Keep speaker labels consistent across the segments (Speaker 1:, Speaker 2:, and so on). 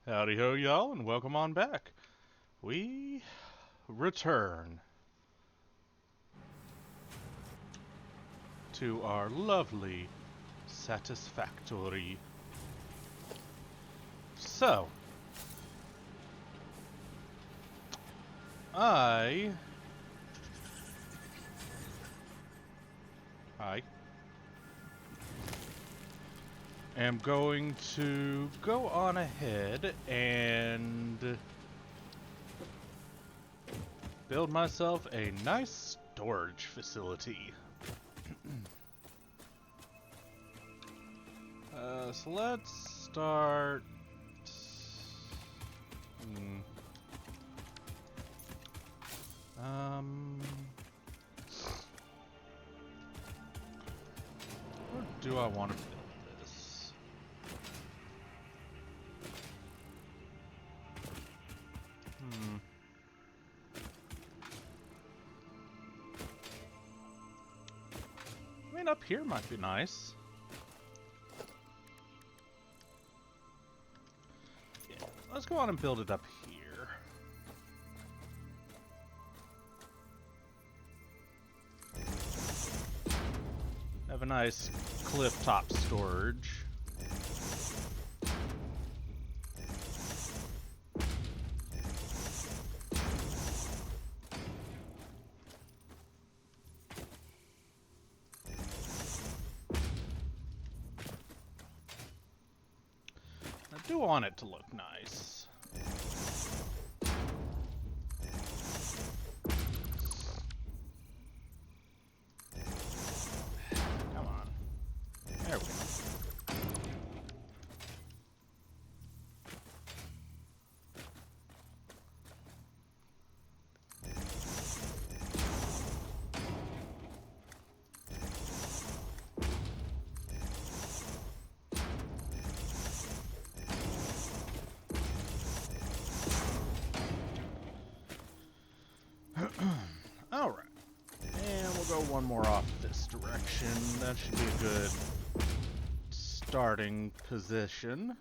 Speaker 1: Howdy ho, y'all, and welcome on back. We return to our lovely Satisfactory. So, I. I am going to go on ahead and build myself a nice storage facility. So let's start. Where do I want to build this? I mean, up here might be nice. Yeah, let's go on and build it up here. Have a nice cliff top storage. I do want it to look nice. Come on. There we go. Alright. And we'll go one more off this direction. That should be a good starting position.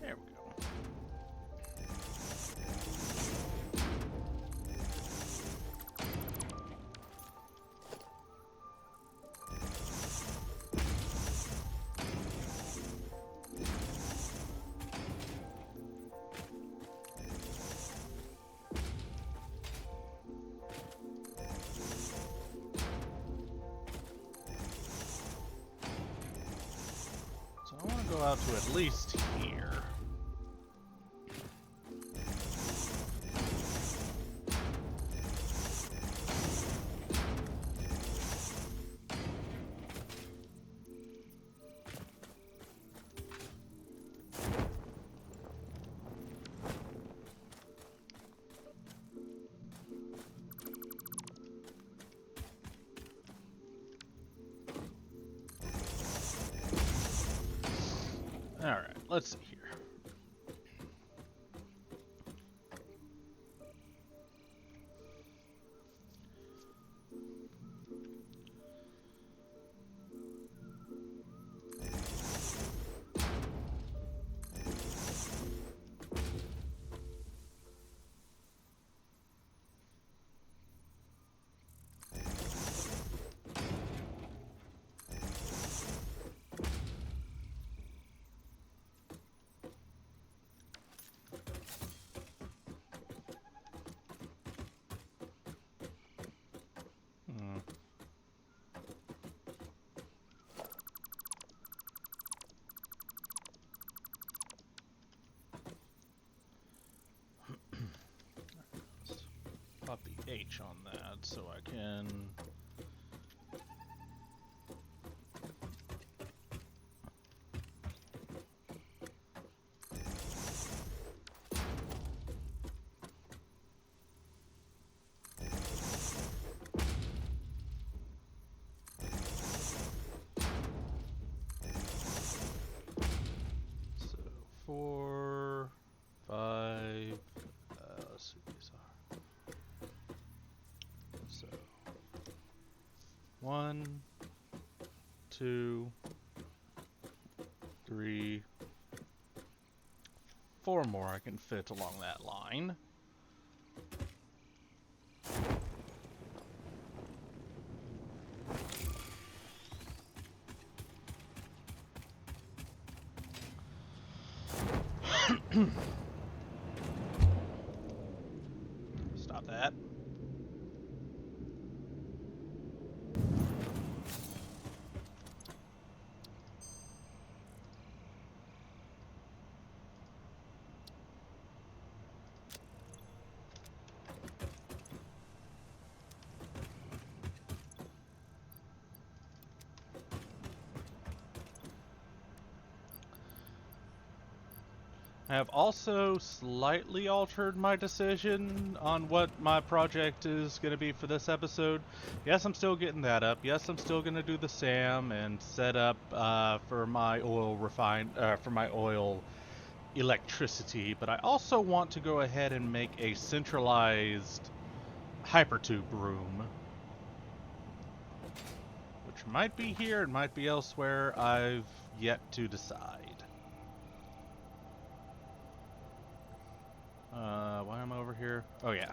Speaker 1: There we go. So I want to go out to at least here. Alright, let's see here. Pop the H on that so I can... So 4, 5, let's see what these are. So 1, 2, 3, 4 more I can fit along that line. Stop that. I have also slightly altered my decision on what my project is going to be for this episode. Yes, I'm still getting that up. Yes, I'm still going to do the SAM and set up for my oil electricity, but I also want to go ahead and make a centralized hypertube room, which might be here, it might be elsewhere. I've yet to decide. Why am I over here? Oh, yeah.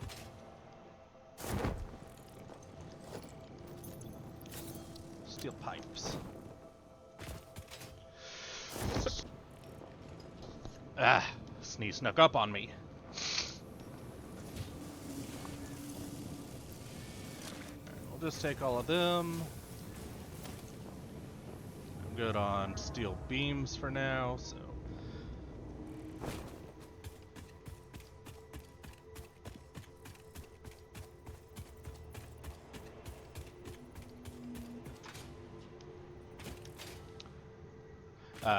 Speaker 1: Steel pipes. Ah, sneeze snuck up on me. I'll just take all of them. I'm good on steel beams for now, so...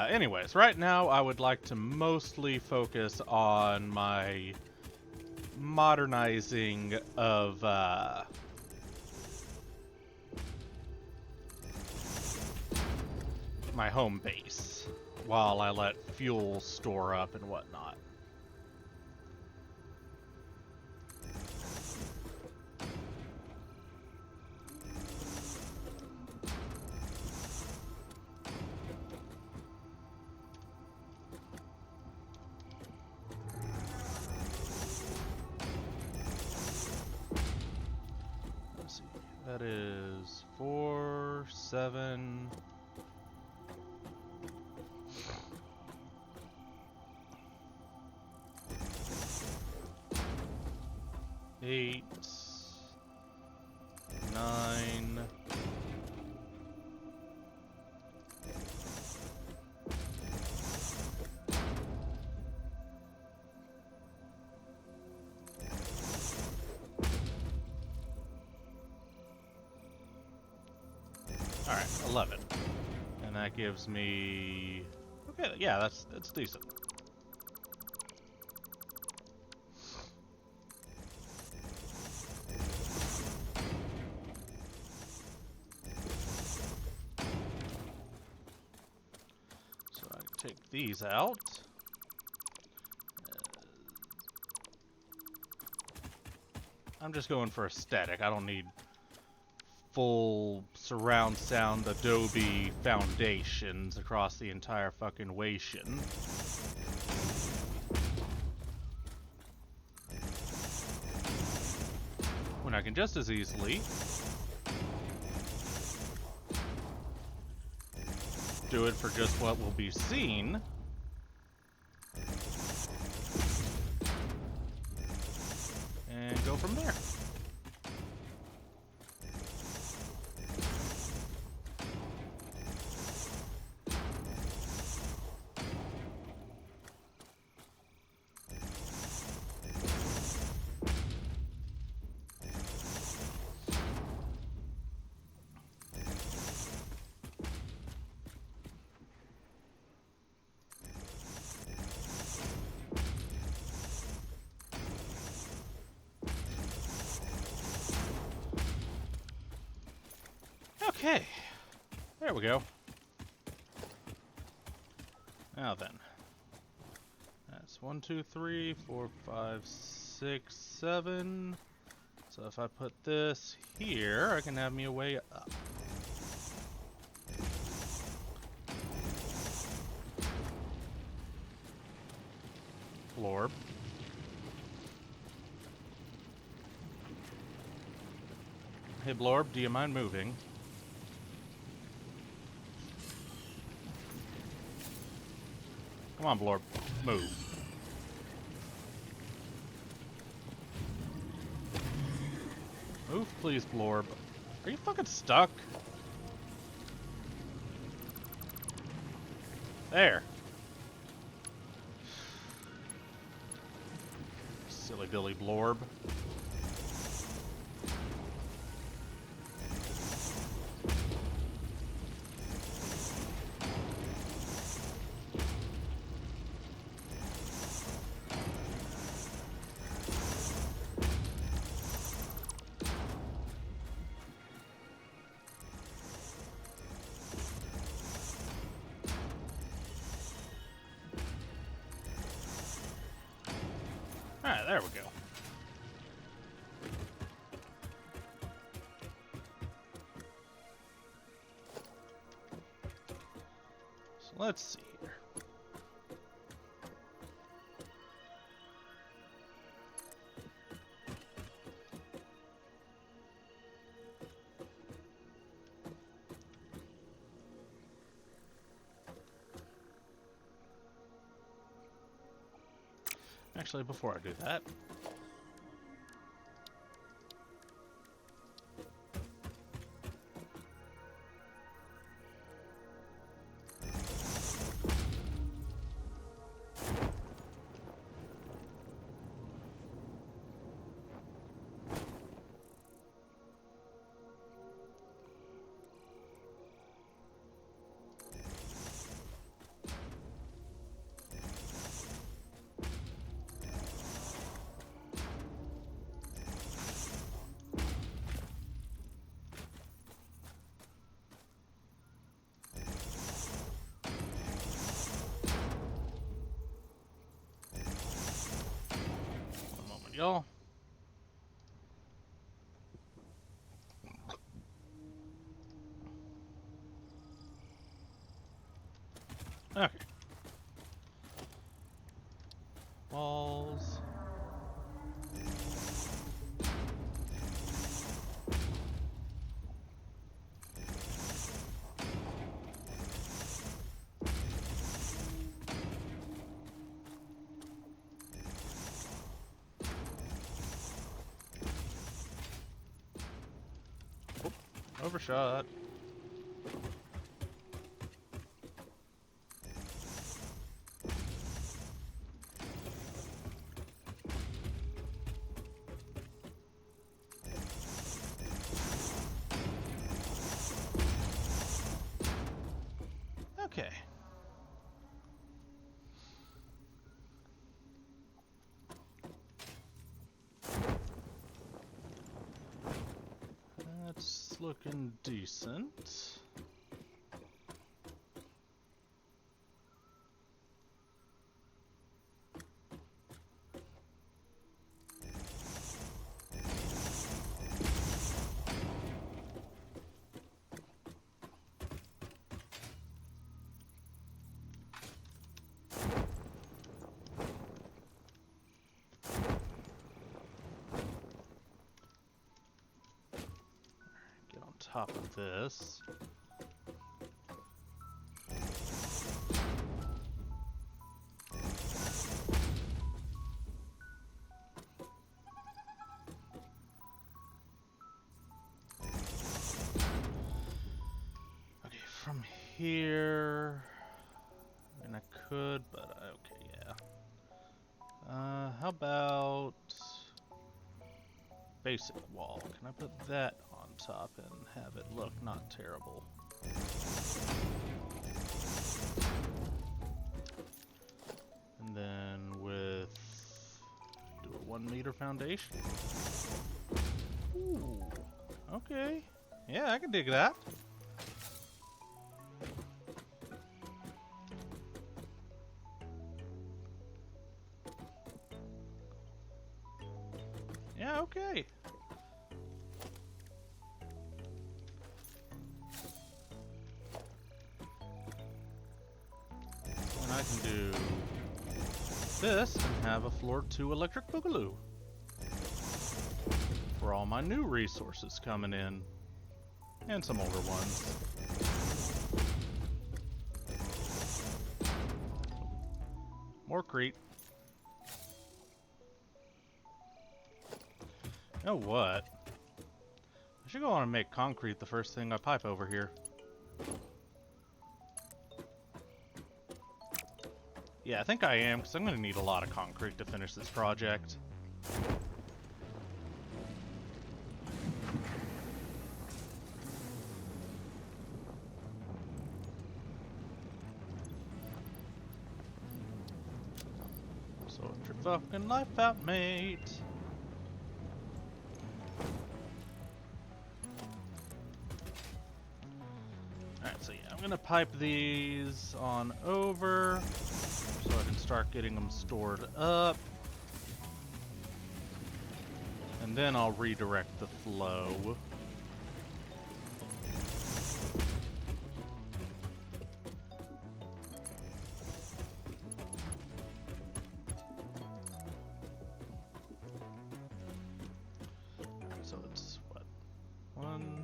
Speaker 1: anyways, right now I would like to mostly focus on my modernizing of my home base while I let fuel store up and whatnot. That is 4, 7... 8, 9... Alright, 11. And that gives me... Okay, yeah, that's decent. So I can take these out. I'm just going for aesthetic. I don't need full surround sound Adobe foundations across the entire fucking Wation. When I can just as easily do it for just what will be seen. And go from there. Okay. There we go. Now then. That's 1, 2, 3, 4, 5, 6, 7. So if I put this here, I can have me a way up. Blorb. Hey Blorb, do you mind moving? Come on, Blorb. Move. Move, please, Blorb. Are you fucking stuck? There. Silly Billy Blorb. Alright, there we go. So let's see here. Actually, before I do that, one moment, y'all. Okay. Walls. Oop, overshot. Okay. That's looking decent. Get on top of this. Okay, from here, I mean, I could, but okay, yeah. How about basic wall? Can I put that on top and have it look not terrible? And then with do a 1 meter foundation. Ooh, okay. Yeah, I can dig that. Yeah, okay. And I can do this and have a floor 2 electric boogaloo. For all my new resources coming in. And some older ones. More Crete. You know what? I should go on and make concrete the first thing I pipe over here. Yeah, I think I am, because I'm going to need a lot of concrete to finish this project. Sort your fucking life out, mate. Alright, so yeah, I'm gonna pipe these on over so I can start getting them stored up. And then I'll redirect the flow. So it's what? 1,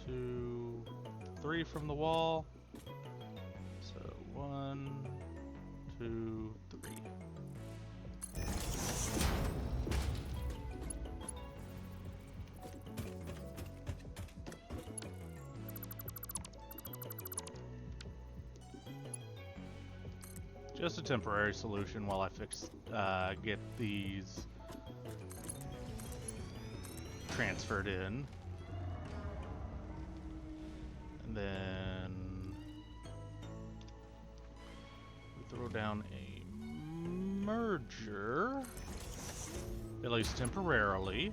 Speaker 1: 2, 3 from the wall. So 1, 2, 3. Just a temporary solution while I get these transferred in. And then we throw down a merger, at least temporarily.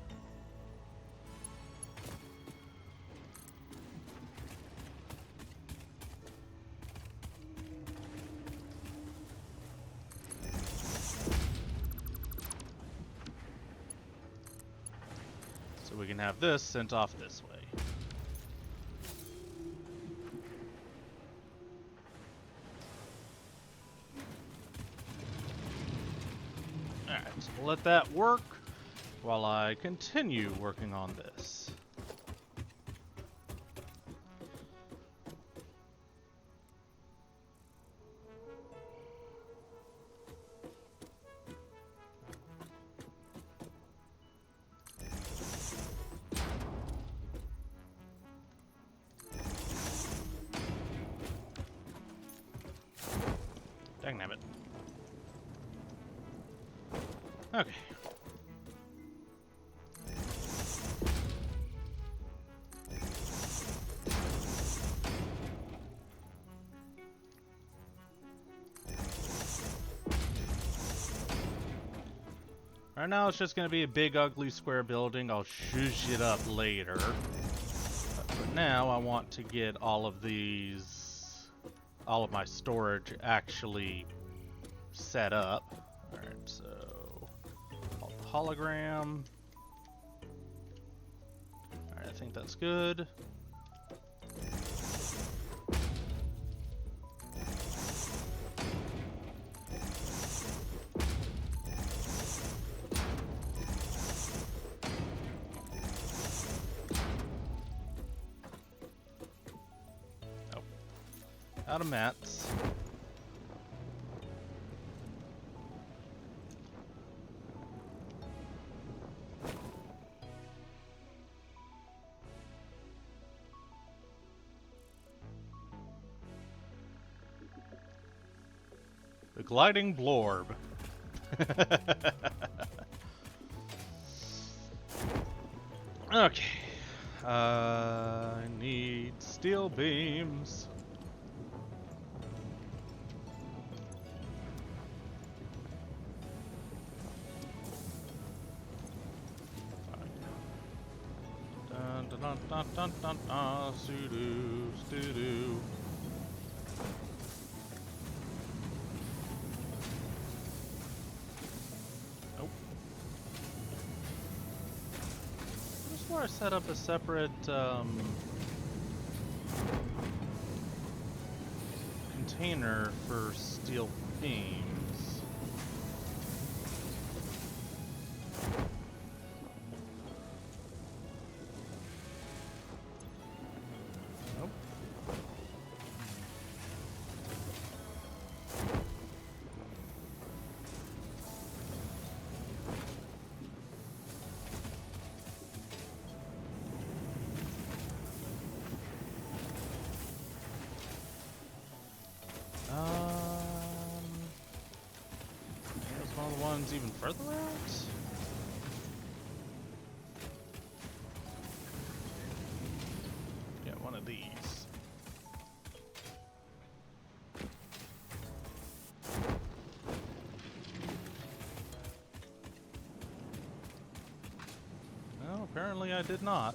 Speaker 1: So we can have this sent off this way. Alright, so we'll let that work while I continue working on this. Dangnabbit. Okay. Right now it's just going to be a big ugly square building. I'll zhuzh it up later. But for now I want to get all of my storage actually set up. Alright, so hologram. Alright, I think that's good. Oh. Out of mats. The gliding blorb. Okay. I need steel beams. Dun dun dun dun dun dun dun. Soo-doo, stoo-doo. swore I set up a separate container for steel beams. Nope. There's one of the ones even further out. Get one of these. No, apparently I did not.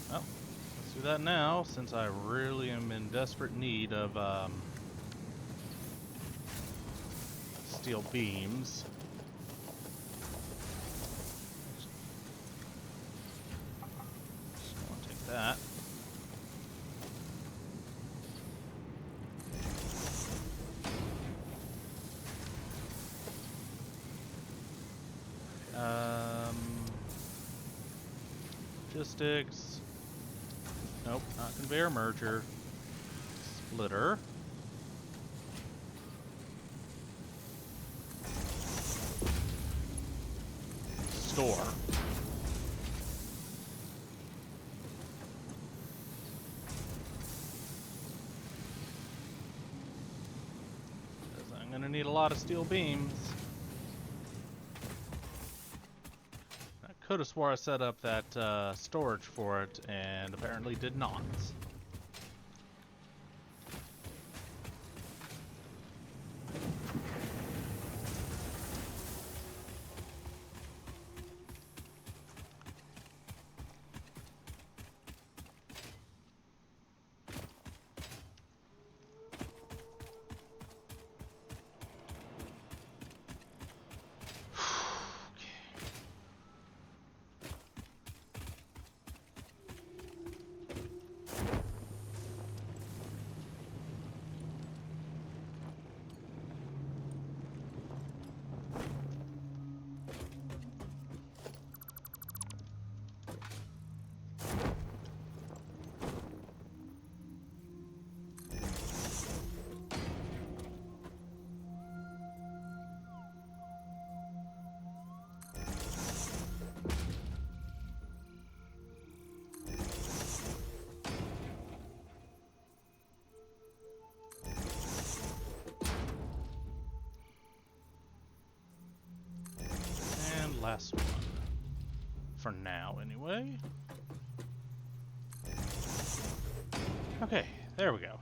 Speaker 1: Well, let's do that now, since I really am in desperate need of steel beams. Just want to take that. Logistics. Nope, not conveyor merger. Splitter. Store. Because I'm gonna need a lot of steel beams. I could have swore I set up that storage for it, and apparently did not. Last one. For now, anyway. Okay, there we go.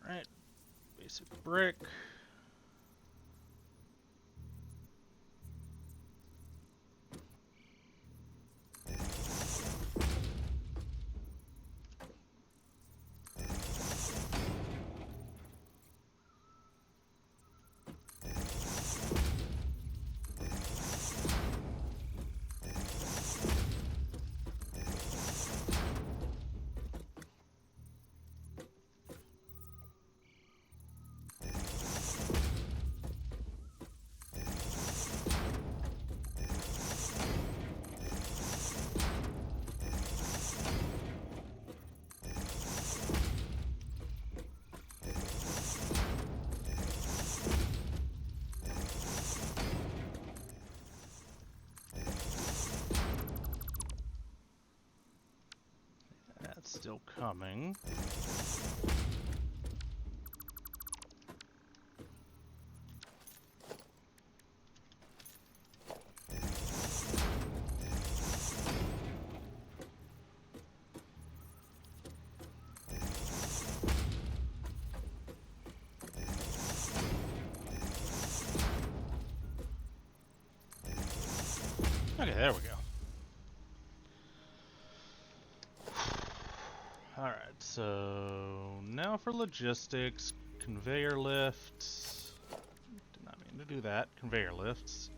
Speaker 1: Alright, basic brick. still coming. Okay, there we go. Alright, so now for logistics, conveyor lifts. Did not mean to do that. Conveyor lifts.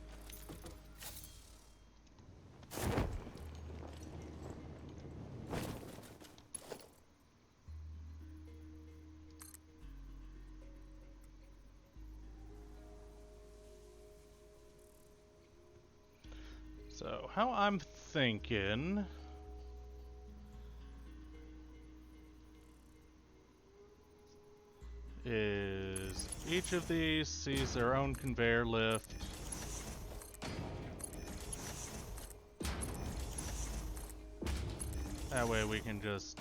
Speaker 1: So, how I'm thinking is each of these sees their own conveyor lift. That way we can just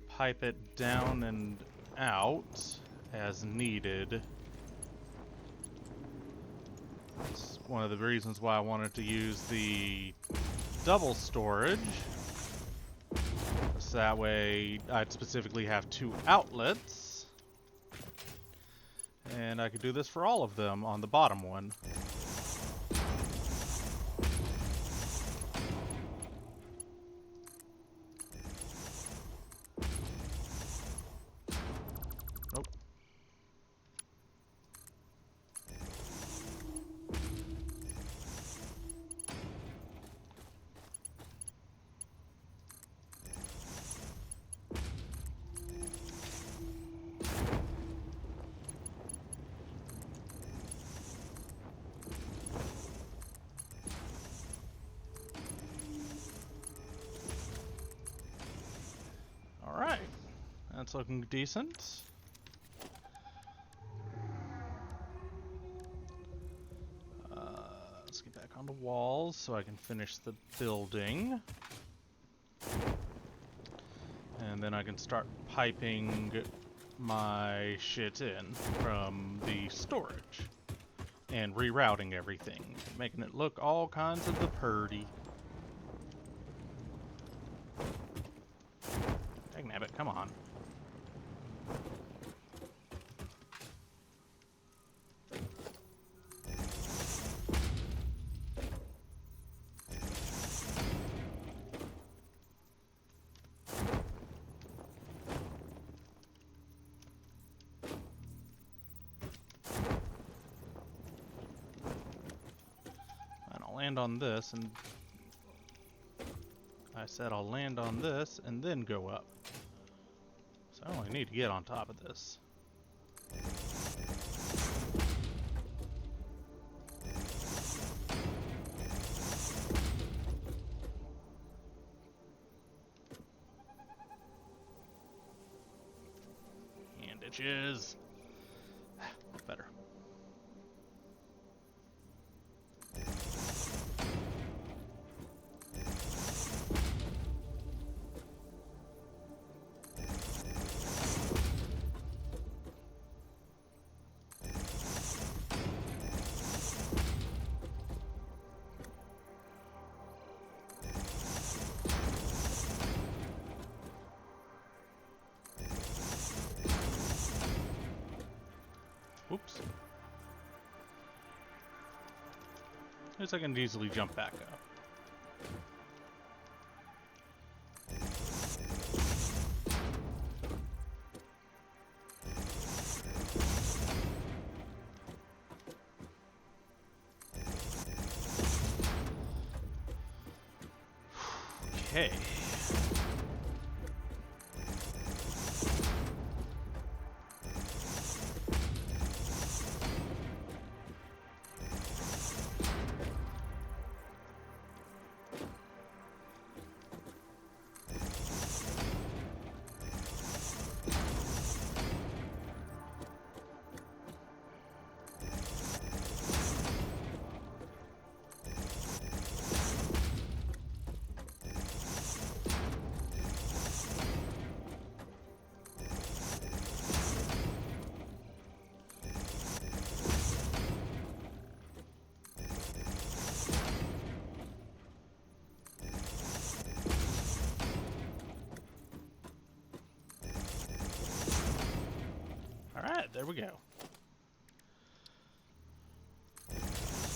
Speaker 1: pipe it down and out as needed. That's one of the reasons why I wanted to use the double storage. So that way I'd specifically have 2 outlets. And I could do this for all of them on the bottom one. Nope. Alright, that's looking decent. Let's get back on the walls so I can finish the building. And then I can start piping my shit in from the storage. And rerouting everything, making it look all kinds of the purty. Dagnabbit, come on. And I'll land on this, and I said I'll land on this and then go up. So I only need to get on top of this. And itches. Better. Oops. At least I can easily jump back up. Okay. there we go.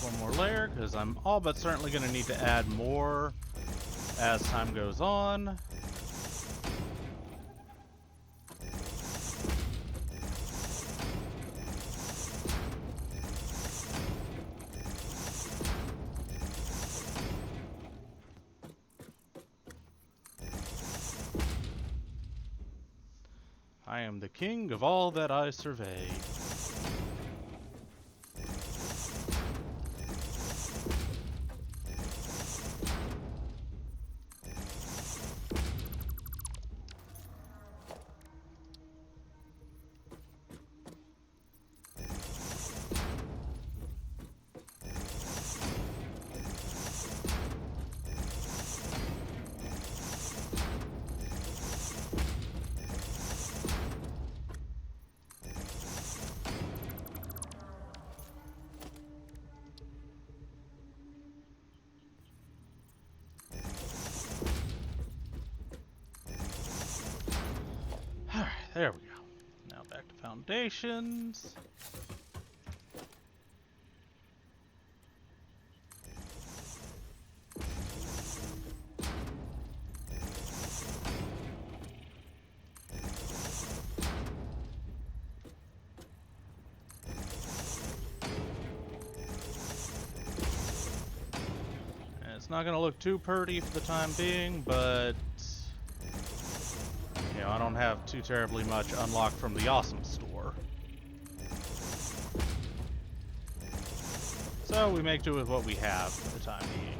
Speaker 1: One more layer, because I'm all but certainly going to need to add more as time goes on. I am the king of all that I survey. There we go. Now back to foundations. And it's not going to look too pretty for the time being, but you know, I don't have too terribly much unlocked from the awesome store. So we make do with what we have for the time being.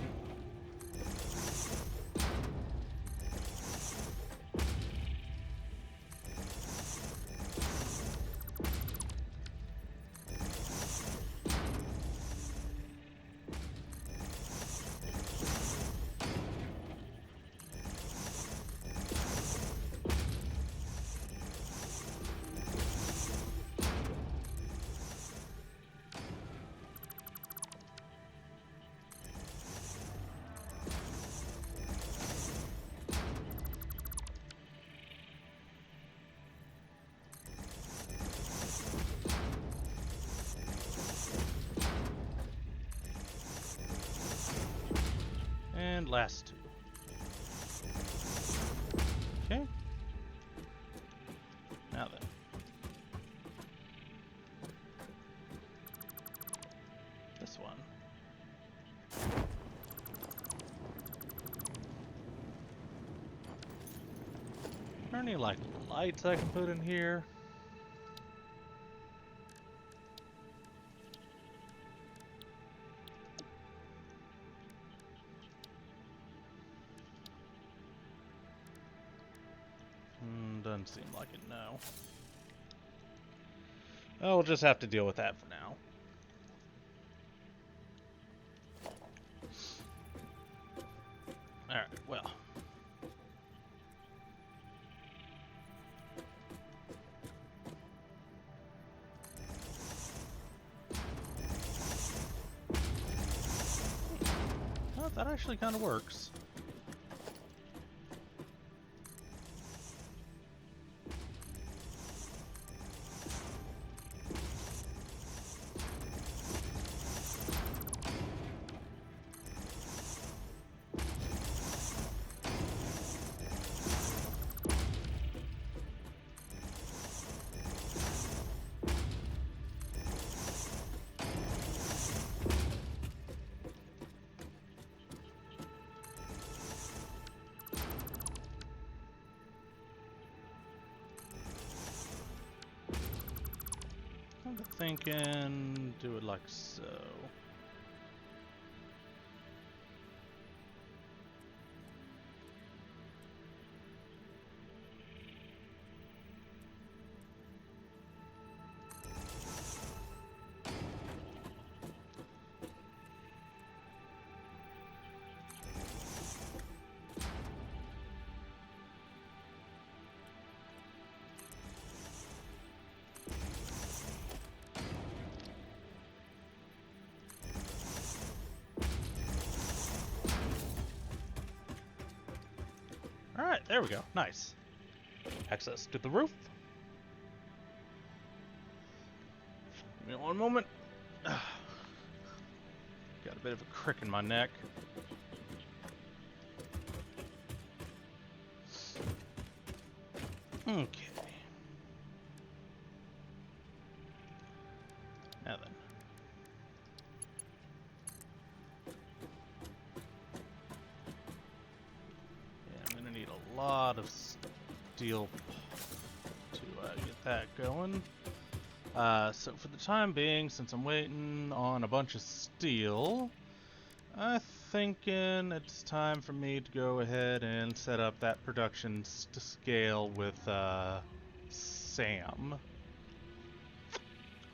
Speaker 1: And last two. Okay. Now then. This one. Are there any like lights I can put in here? Doesn't seem like it, no. Oh, we'll just have to deal with that for now. Alright, well. Oh, that actually kind of works. I'm thinking do it like so. Alright, there we go. Nice. Access to the roof. me one moment. Got a bit of a crick in my neck. Okay. Now then. Yeah, I'm gonna need a lot of steel to get that going. So for the time being, since I'm waiting on a bunch of steel, I'm thinking it's time for me to go ahead and set up that production to scale with Sam.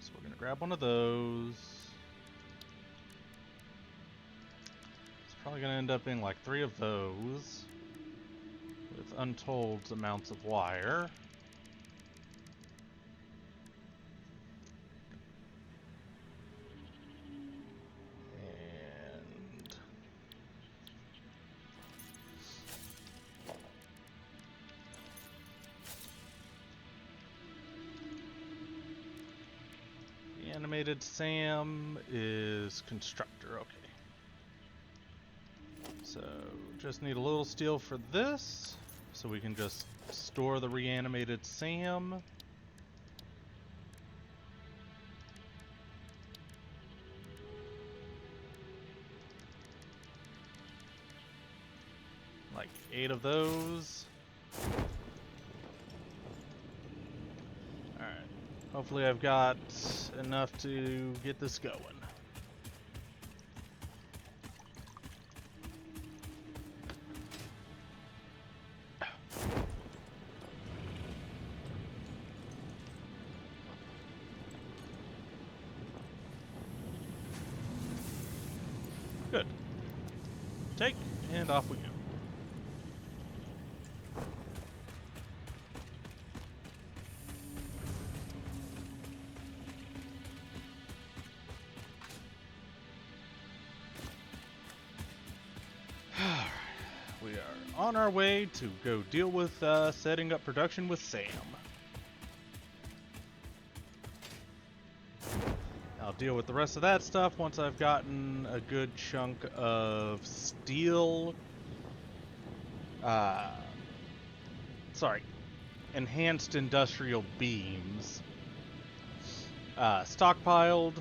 Speaker 1: So we're gonna grab one of those. It's probably gonna end up being like 3 of those with untold amounts of wire. Animated Sam is constructor, okay. So, just need a little steel for this, so we can just store the reanimated Sam. Like 8 of those. Alright. Hopefully I've got enough to get this going. Good. Take, and off we go. We are on our way to go deal with setting up production with Sam. I'll deal with the rest of that stuff once I've gotten a good chunk of steel. Enhanced industrial beams stockpiled.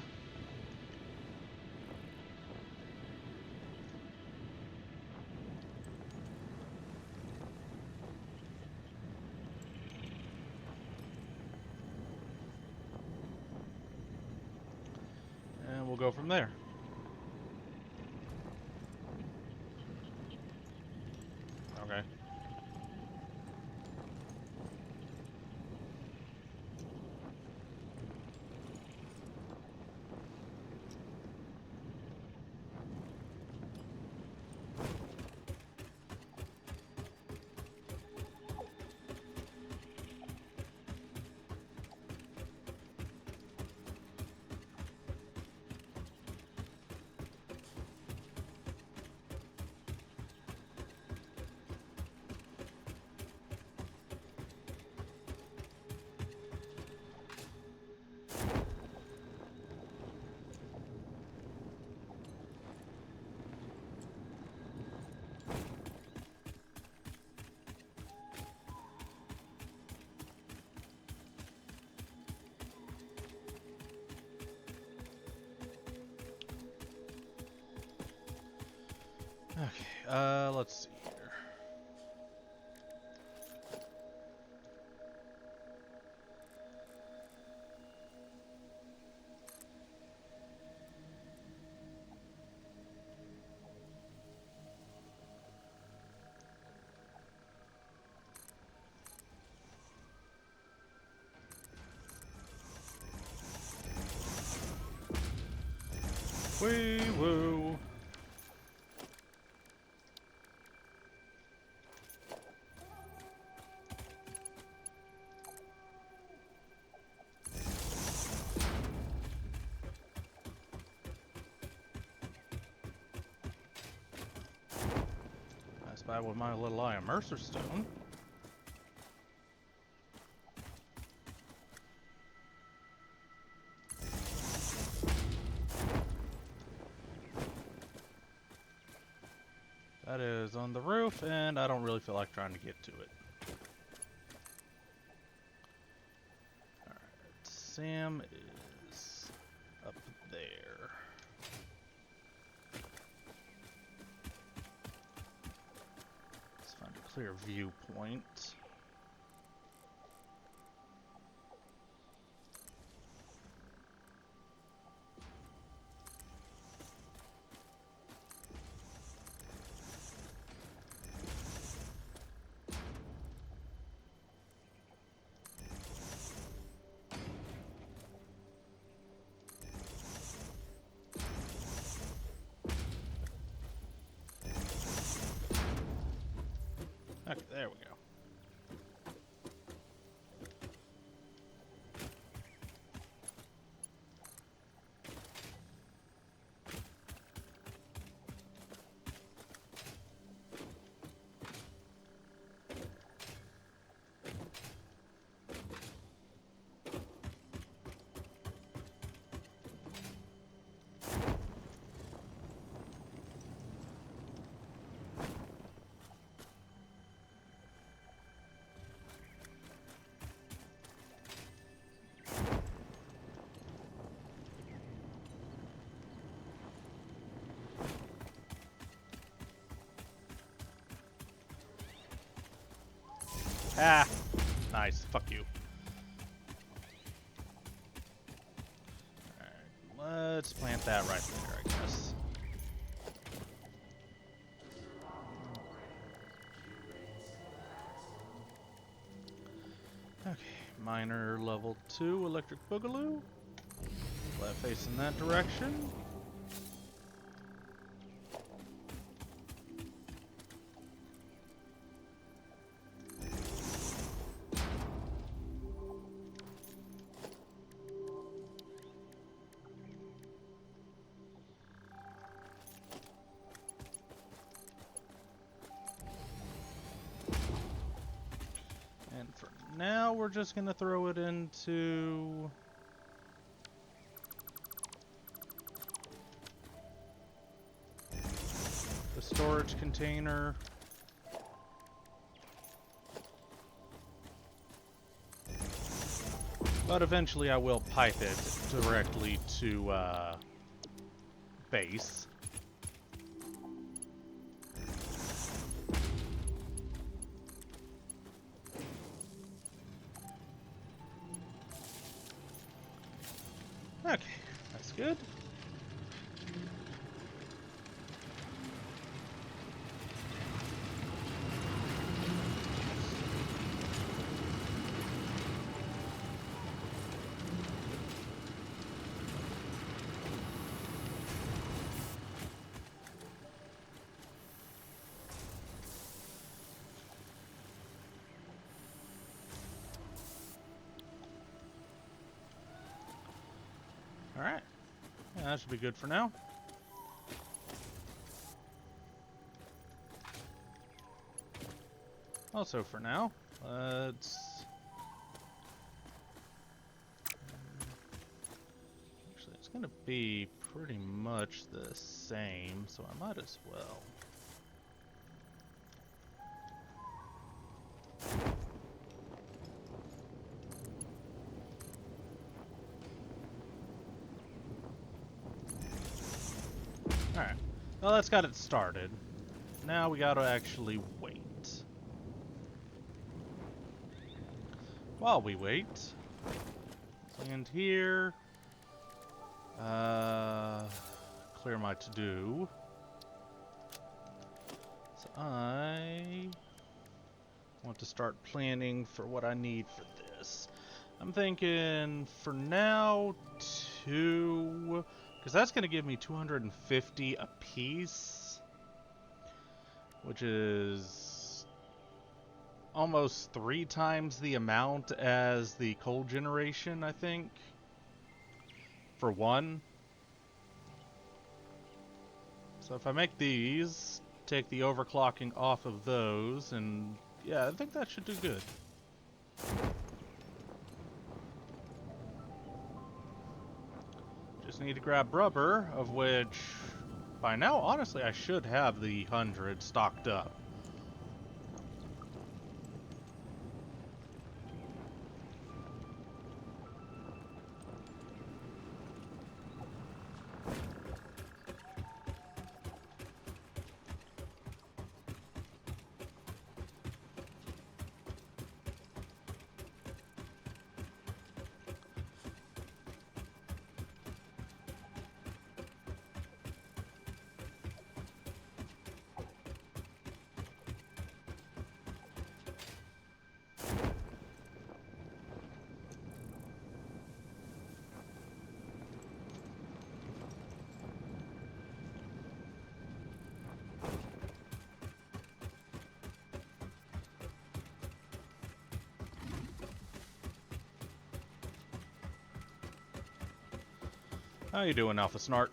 Speaker 1: And we'll go from there. Okay. Okay, let's see here. Wee woo. That's by with my little eye of Mercer Stone. on the roof, and I don't really feel like trying to get to it. Alright, Sam is up there. Let's find a clear viewpoint. Okay, there we go. Ah! Nice. Fuck you. Alright, let's plant that right there, I guess. Okay, miner level 2 electric boogaloo. Left facing that direction. And for now, we're just gonna throw it into the storage container. But eventually I will pipe it directly to base. Okay, that's good. Alright. Yeah, that should be good for now. Also for now, let's... Actually, it's gonna be pretty much the same, so I might as well. Alright, well that's got it started. Now we gotta actually wait. While we wait, let's land here. Clear my to-do. So I want to start planning for what I need for this. I'm thinking for now 2, because that's going to give me 250 a piece, which is almost 3 times the amount as the coal generation, I think, for one. So if I make these, take the overclocking off of those, and yeah, I think that should do good. Just need to grab rubber, of which By now, honestly, I should have the 100 stocked up. How you doing, Alpha Snart?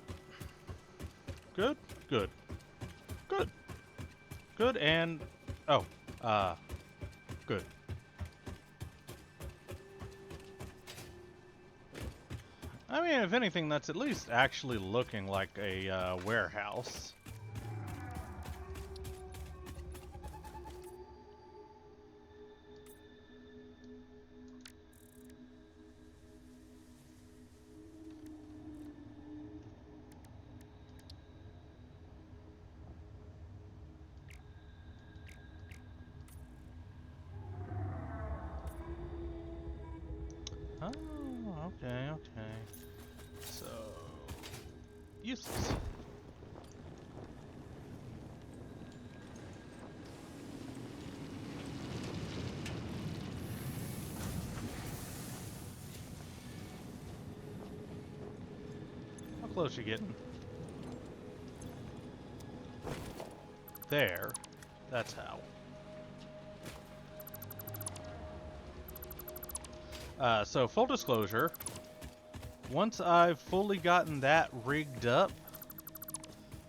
Speaker 1: Good? Good. Good. Good and... Oh, good. I mean, if anything, that's at least actually looking like a warehouse. Oh, okay, okay. So... useless. How close you getting? There. That's how. So full disclosure, once I've fully gotten that rigged up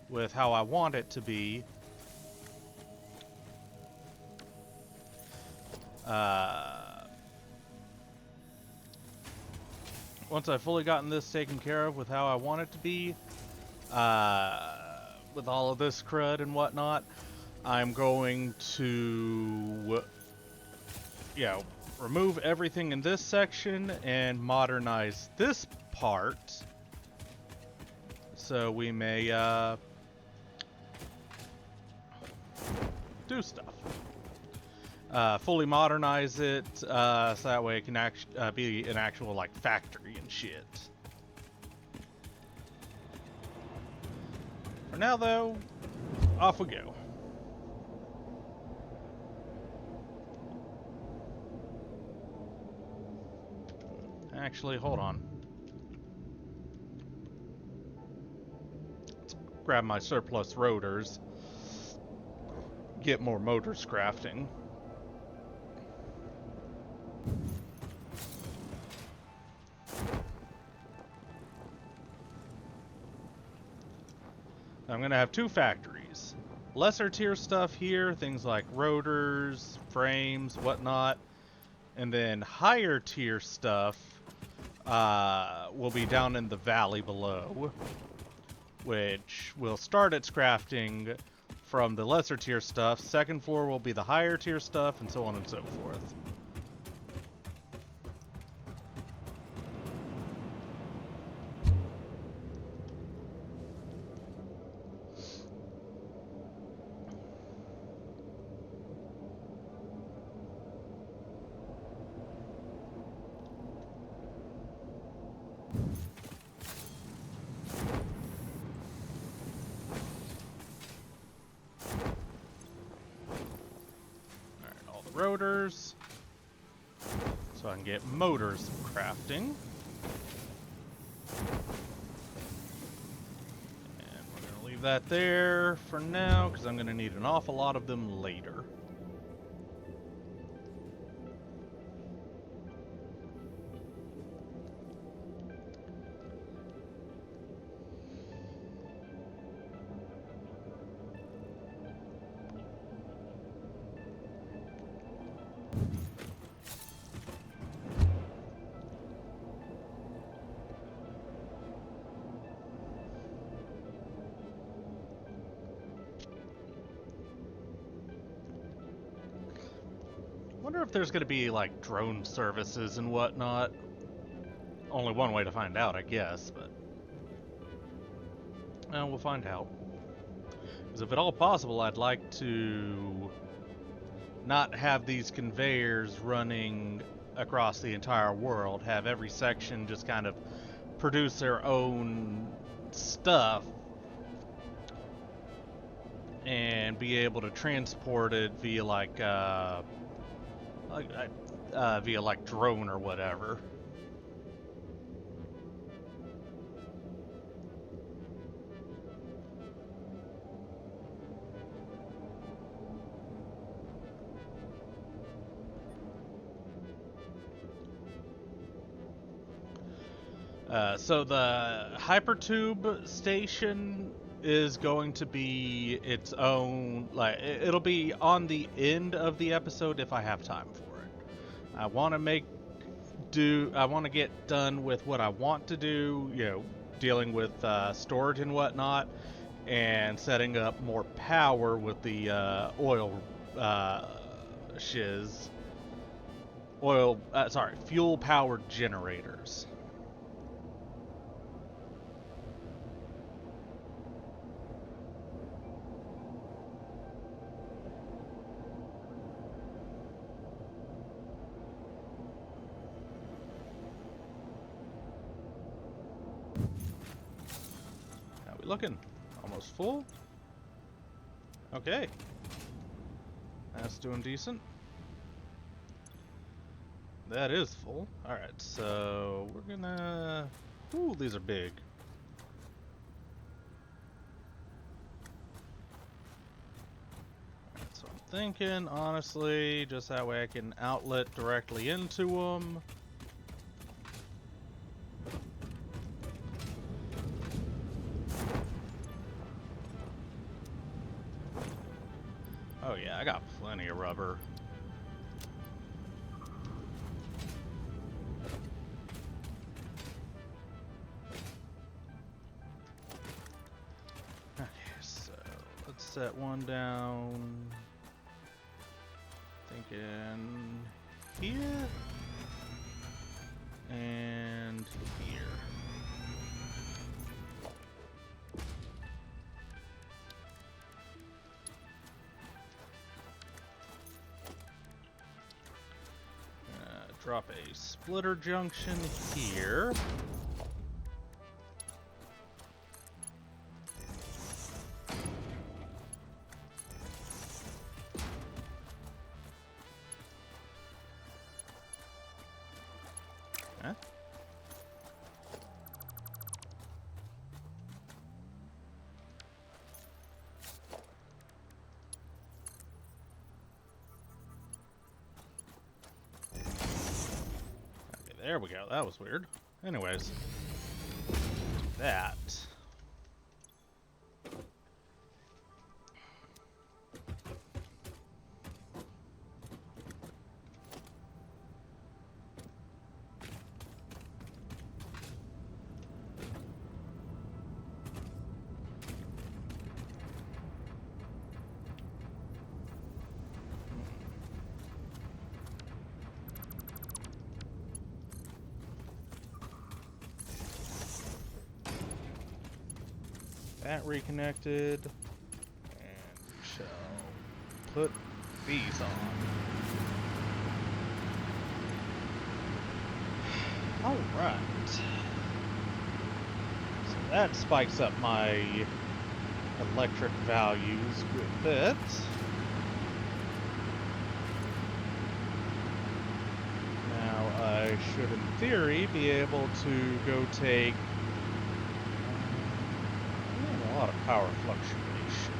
Speaker 1: with how I want it to be, once I've fully gotten this taken care of with how I want it to be, with all of this crud and whatnot, I'm going to, remove everything in this section and modernize this part so we may do stuff. Fully modernize it so that way it can be an actual like factory and shit. For now though, off we go. Actually, hold on. Let's grab my surplus rotors. Get more motors crafting. I'm going to have two factories. Lesser tier stuff here, things like rotors, frames, whatnot. And then higher tier stuff will be down in the valley below, which will start its crafting from the lesser tier stuff. Second floor will be the higher tier stuff, and so on and so forth. Rotors, so I can get motors crafting. And we're going to leave that there for now, because I'm going to need an awful lot of them later. Wonder if there's gonna be like drone services and whatnot. Only one way to find out, I guess, but we'll find out. Because if at all possible, I'd like to not have these conveyors running across the entire world. Have every section just kind of produce their own stuff and be able to transport it via via like drone or whatever. So the hypertube station is going to be its own, like, it'll be on the end of the episode if I have time for it. I want to get done with what I want to do, dealing with storage and whatnot, and setting up more power with the fuel powered generators. Looking almost full. Okay, that's doing decent. That is full. All right, so we're gonna. Ooh, these are big. All right, so I'm thinking, honestly, just that way I can outlet directly into them. Oh yeah, I got plenty of rubber. Okay, so let's set one down. Thinking here and here. Drop a splitter junction here. Huh? There we go. That was weird. Anyways, that. That reconnected, and we shall put these on. Alright. So that spikes up my electric values a bit. Now I should, in theory, be able to go take a lot of power fluctuation.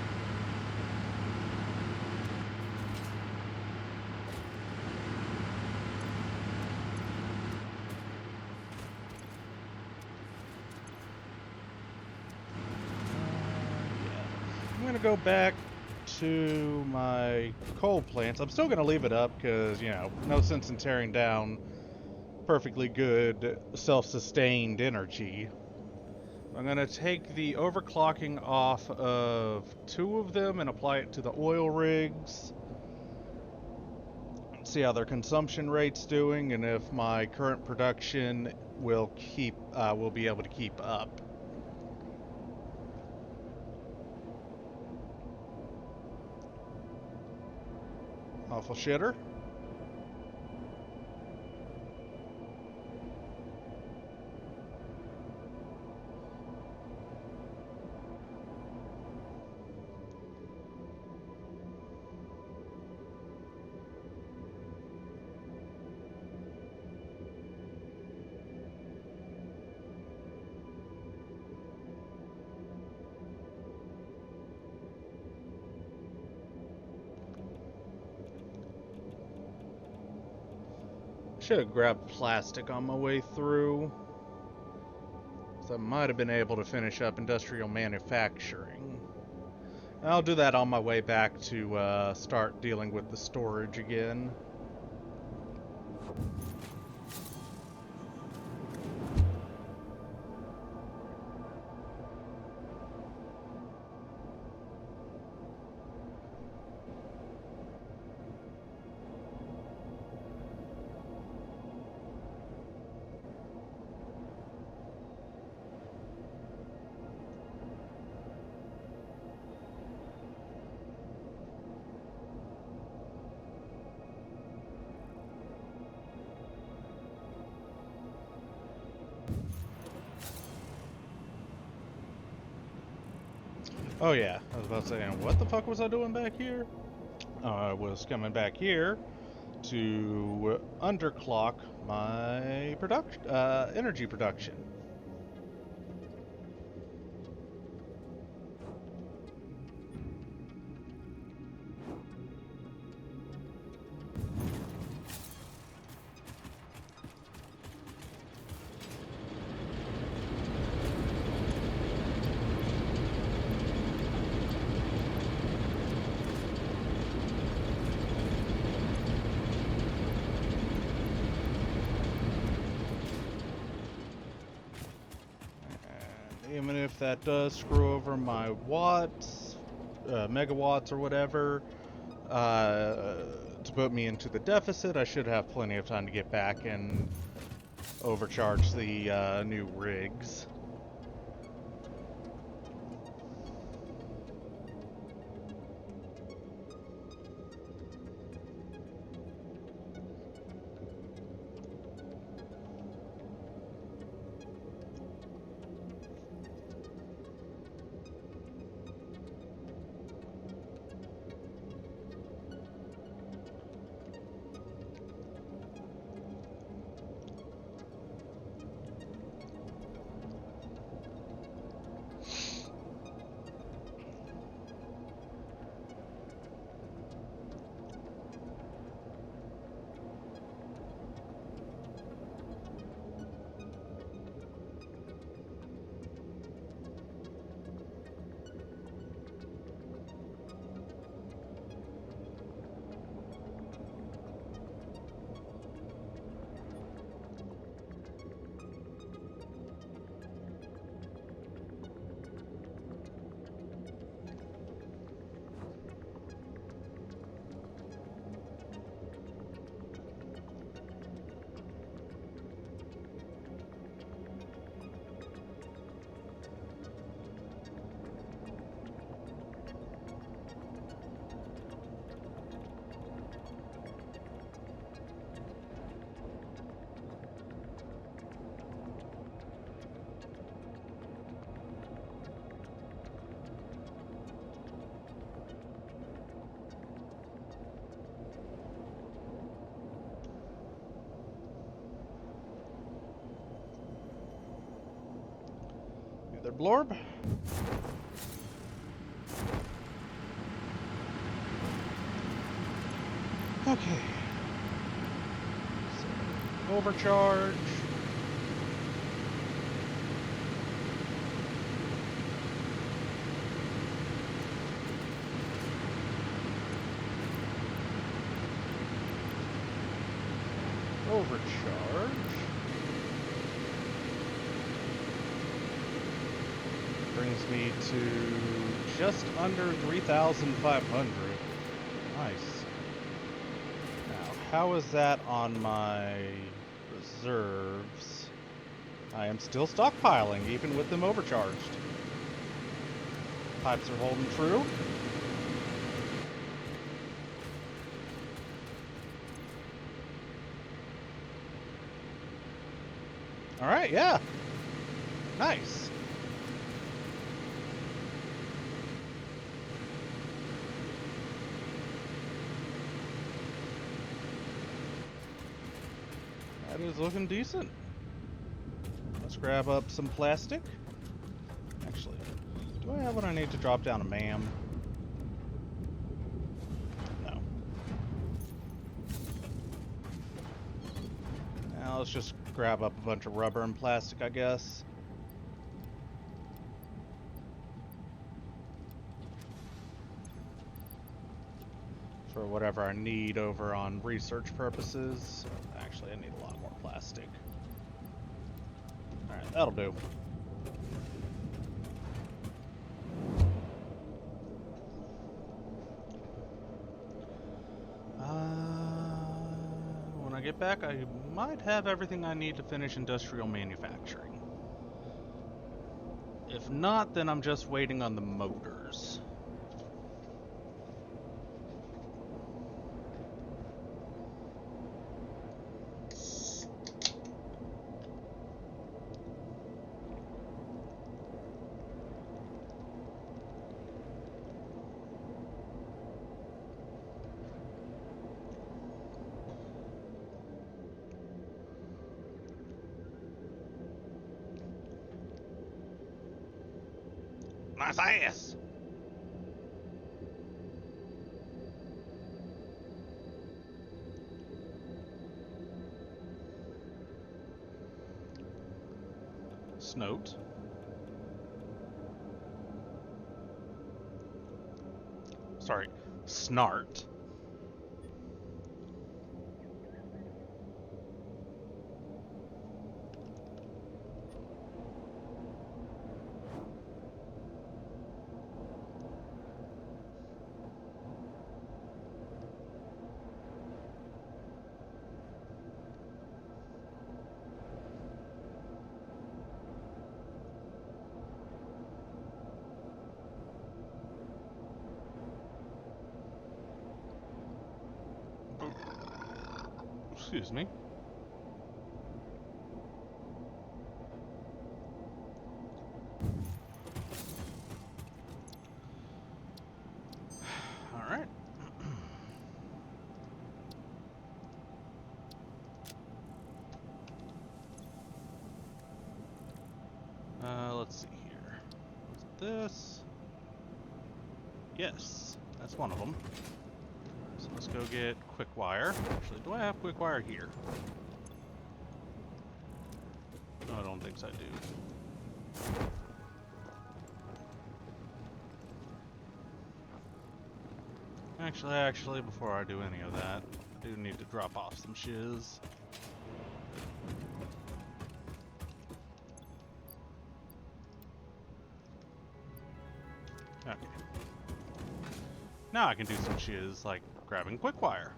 Speaker 1: Yeah. I'm going to go back to my coal plants. I'm still going to leave it up because, no sense in tearing down perfectly good self-sustained energy. I'm going to take the overclocking off of 2 of them and apply it to the oil rigs. see how their consumption rate's doing and if my current production will be able to keep up. Awful shitter. Should have grabbed plastic on my way through. So I might have been able to finish up industrial manufacturing. I'll do that on my way back to start dealing with the storage again. Oh yeah, I was about to say, what the fuck was I doing back here? I was coming back here to underclock my energy production. Even if that does screw over my watts, megawatts or whatever, to put me into the deficit, I should have plenty of time to get back and overcharge the new rigs. Other blorb. Okay. So, overcharge. Overcharge. Brings me to just under 3,500. Nice. Now, How is that on my reserves? I am still stockpiling, even with them overcharged. Pipes are holding true. Alright, yeah. Nice. That is looking decent. Let's grab up some plastic. Actually, do I have what I need to drop down a MAM? No. Now let's just grab up a bunch of rubber and plastic, I guess. For whatever I need over on research purposes. Actually, I need a lot more plastic. Alright, that'll do. When I get back, I might have everything I need to finish industrial manufacturing. If not, then I'm just waiting on the motors. Nice ass! Snote. Sorry, Snart. Excuse me. Alright. Let's see here. What's this? Yes, that's one of them. So let's go get quick wire. Actually, do I have quick wire here? No, I don't think so, I do. Actually, before I do any of that, I do need to drop off some shiz. Okay. Now I can do some shiz, like grabbing quick wire.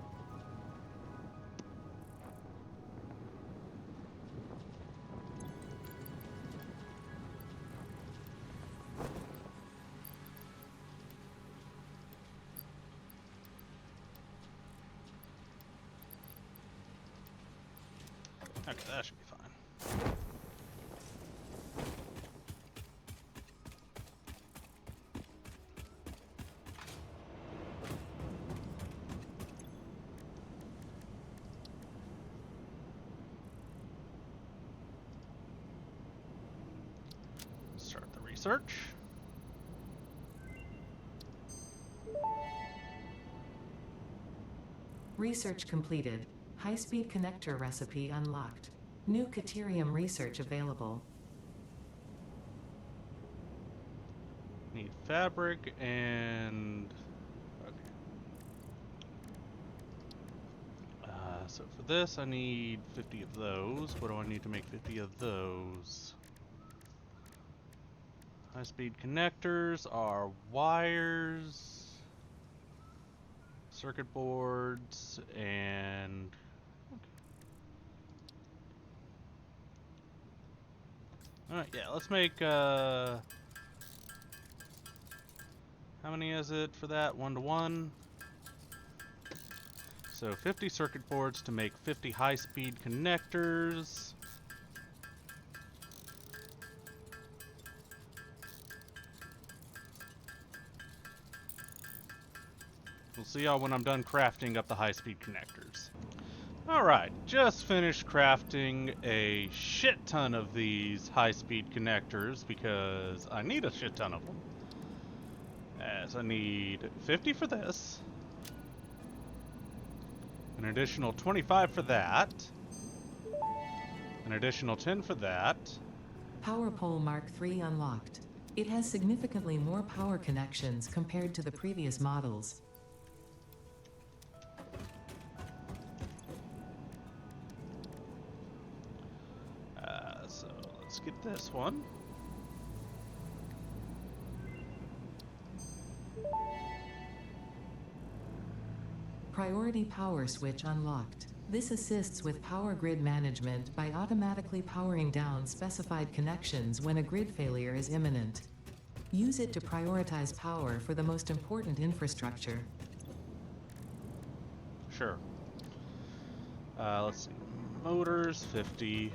Speaker 1: Okay, that should be fine. Start the research.
Speaker 2: Research completed. High-speed connector recipe unlocked. New Caterium research available.
Speaker 1: Need fabric and... okay. So for this I need 50 of those. What do I need to make 50 of those? High-speed connectors are wires, circuit boards, and Alright, yeah, let's make, how many is it for that? 1 to 1. So 50 circuit boards to make 50 high-speed connectors. We'll see y'all when I'm done crafting up the high-speed connectors. Alright, just finished crafting a shit ton of these high-speed connectors because I need a shit ton of them. As I need 50 for this, an additional 25 for that, an additional 10 for that.
Speaker 2: Power pole Mark III unlocked. It has significantly more power connections compared to the previous models.
Speaker 1: So let's get this one.
Speaker 2: Priority power switch unlocked. This assists with power grid management by automatically powering down specified connections when a grid failure is imminent. Use it to prioritize power for the most important infrastructure.
Speaker 1: Sure. Let's see. Motors, 50.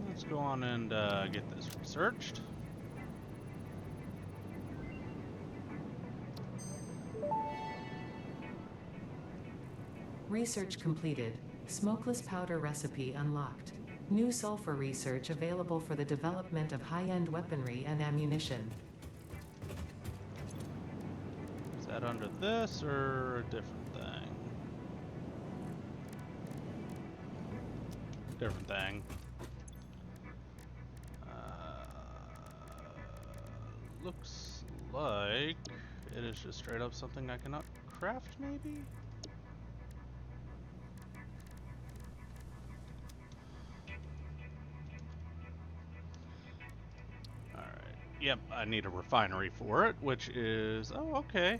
Speaker 1: Let's go on and get this researched.
Speaker 2: Research completed. Smokeless powder recipe unlocked. New sulfur research available for the development of high-end weaponry and ammunition.
Speaker 1: Is that under this or a different thing? Different thing. Looks like it is just straight up something I cannot craft, maybe? Alright. Yep, I need a refinery for it, which is... oh, okay.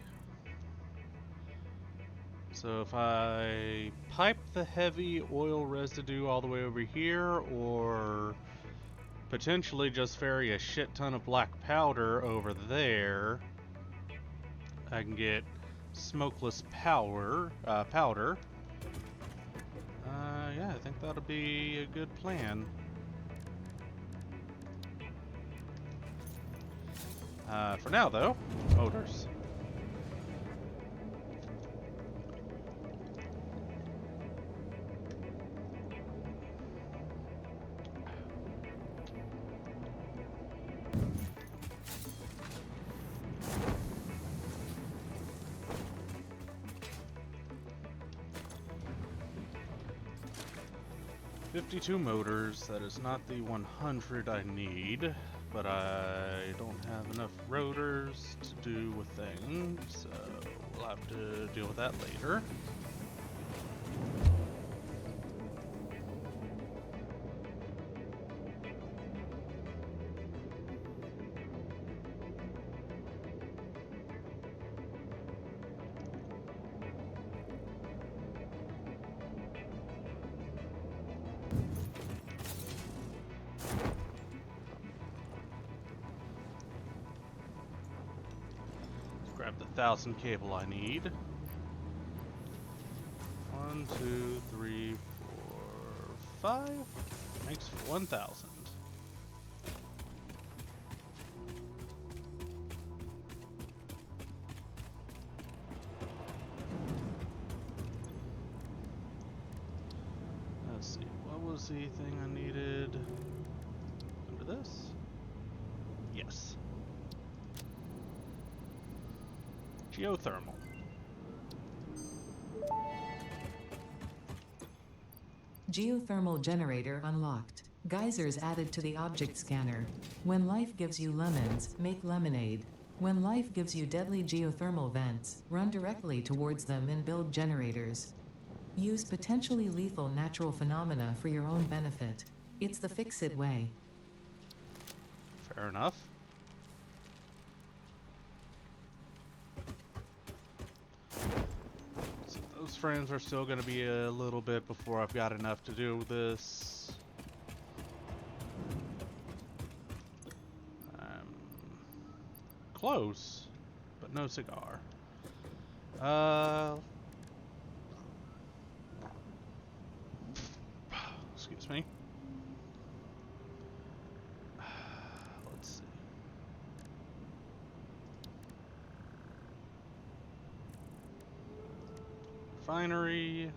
Speaker 1: So if I pipe the heavy oil residue all the way over here, or potentially just ferry a shit ton of black powder over there, I can get smokeless powder. Yeah, I think that'll be a good plan. For now, though, motors. "52 motors, that is not the 100 I need, but I don't have enough rotors to do a thing, so we'll have to deal with that later." Grab the 1,000 cable I need. 1, 2, 3, 4, 5. Makes 1,000. Let's see, what was the thing I needed under this? Yes. Geothermal.
Speaker 2: Geothermal generator unlocked. Geysers added to the object scanner. When life gives you lemons, make lemonade. When life gives you deadly geothermal vents, run directly towards them and build generators. Use potentially lethal natural phenomena for your own benefit. It's the fix-it way.
Speaker 1: Fair enough. frames are still going to be a little bit before I've got enough to do this. Close, but no cigar. Excuse me. Let's see. Refinery.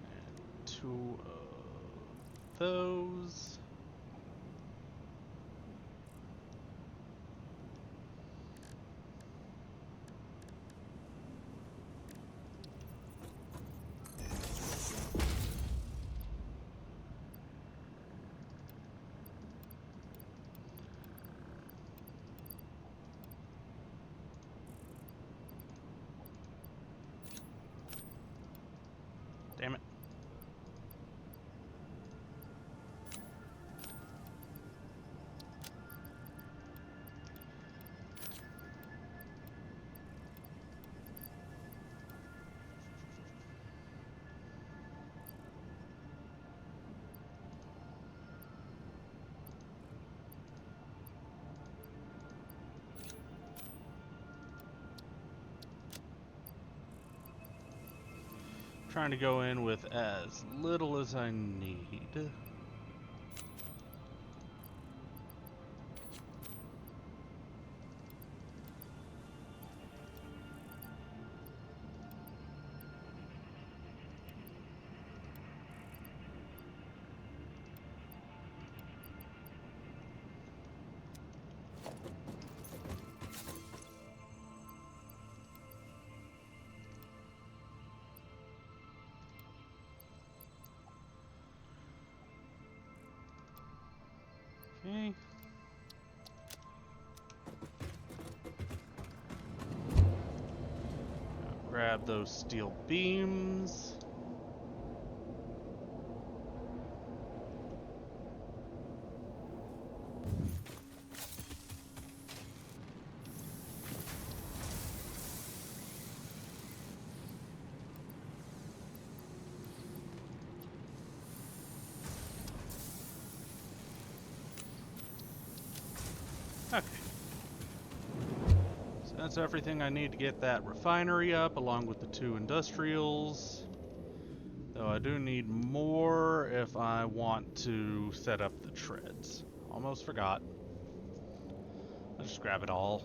Speaker 1: And 2 of those. Damn it. Trying to go in with as little as I need. Okay. Grab those steel beams. Okay. So that's everything I need to get that refinery up, along with the 2 industrials. Though I do need more if I want to set up the treads. Almost forgot. I'll just grab it all.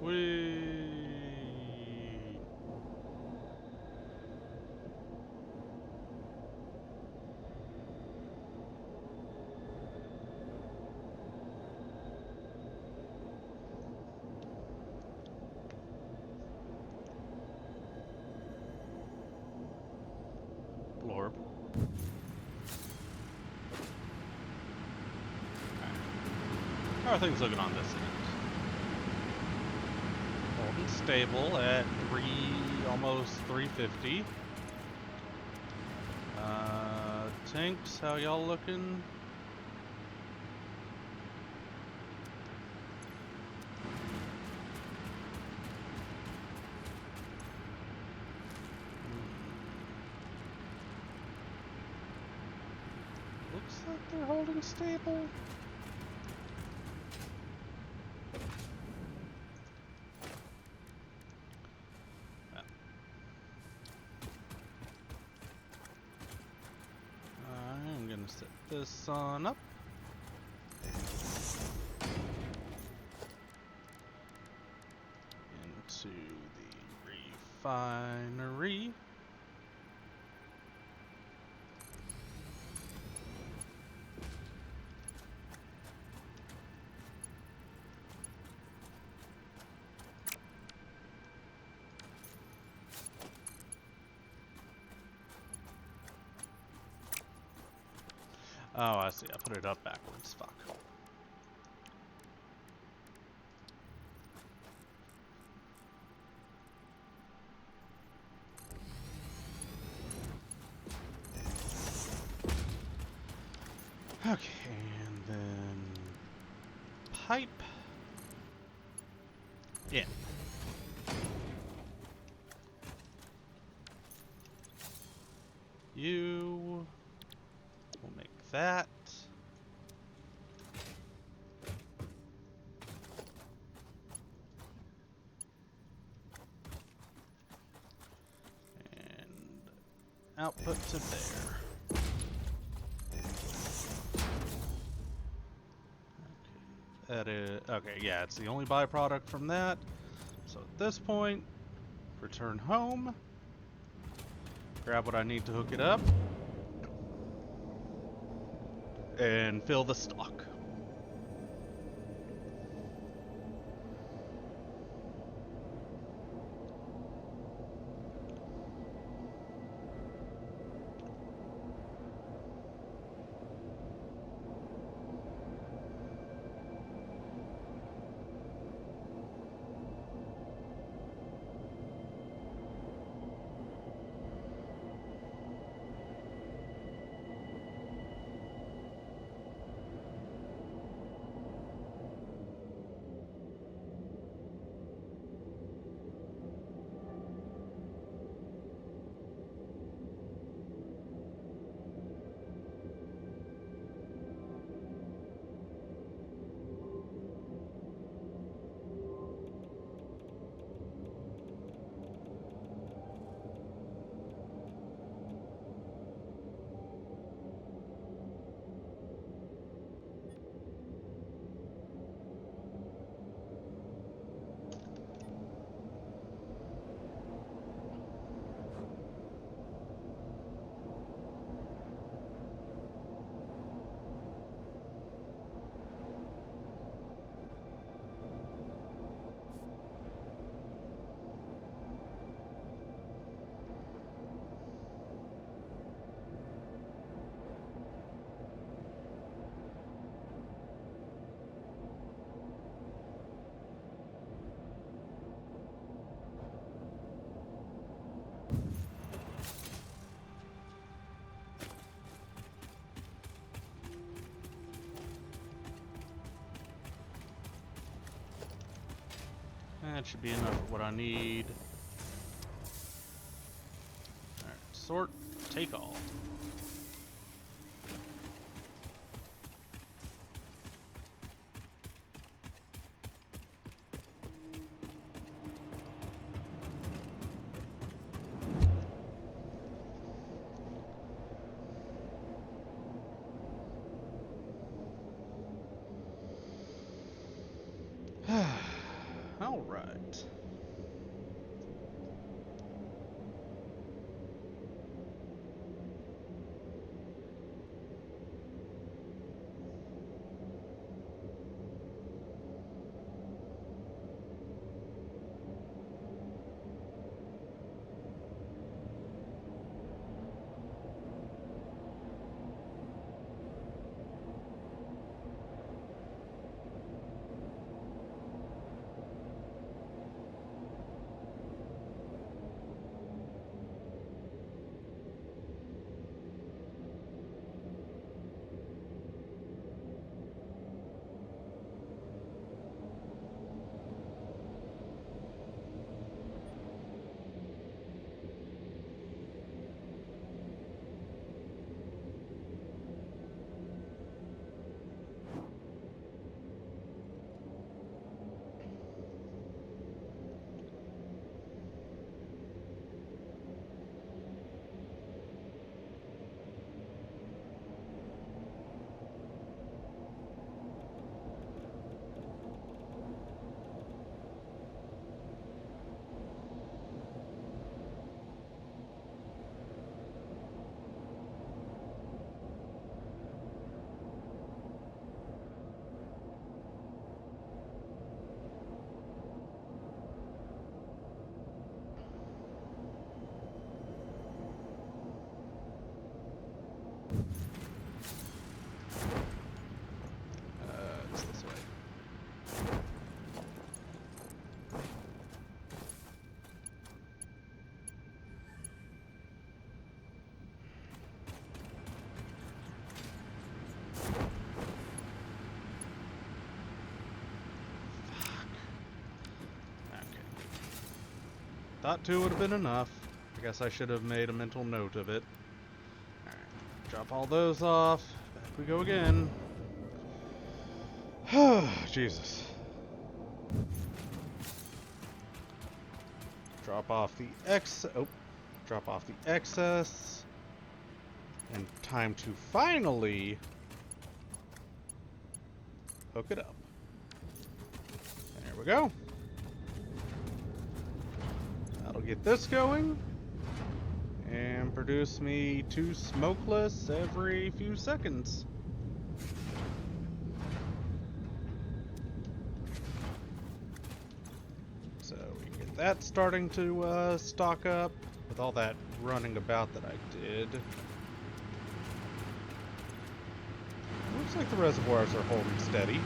Speaker 1: Whee! are things looking on this end? Holding stable at almost 350. Tanks, how y'all looking? Looks like they're holding stable. I'm gonna set this on up. Into the refinery. Oh, I see. I put it up backwards. Fuck. Okay, and then pipe in. You will make that. And output to there. That is, okay, yeah, it's the only byproduct from that. So at this point, return home, grab what I need to hook it up, and fill the stock. That should be enough for what I need. Alright, sort, take all. All right. Thought 2 would have been enough. I guess I should have made a mental note of it. Alright, drop all those off. Back we go again. Jesus. Drop off the drop off the excess. And time to finally hook it up. There we go. That'll get this going. And produce me 2 smokeless every few seconds. So we can get that starting to stock up with all that running about that I did. Looks like the reservoirs are holding steady.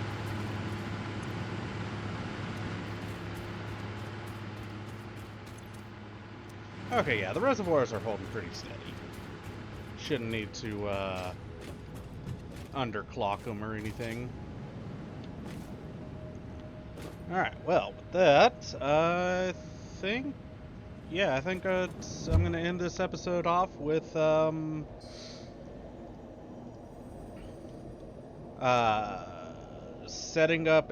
Speaker 1: Okay, yeah, the reservoirs are holding pretty steady. Shouldn't need to underclock them or anything. Alright, well, with that, I think I'm going to end this episode off with setting up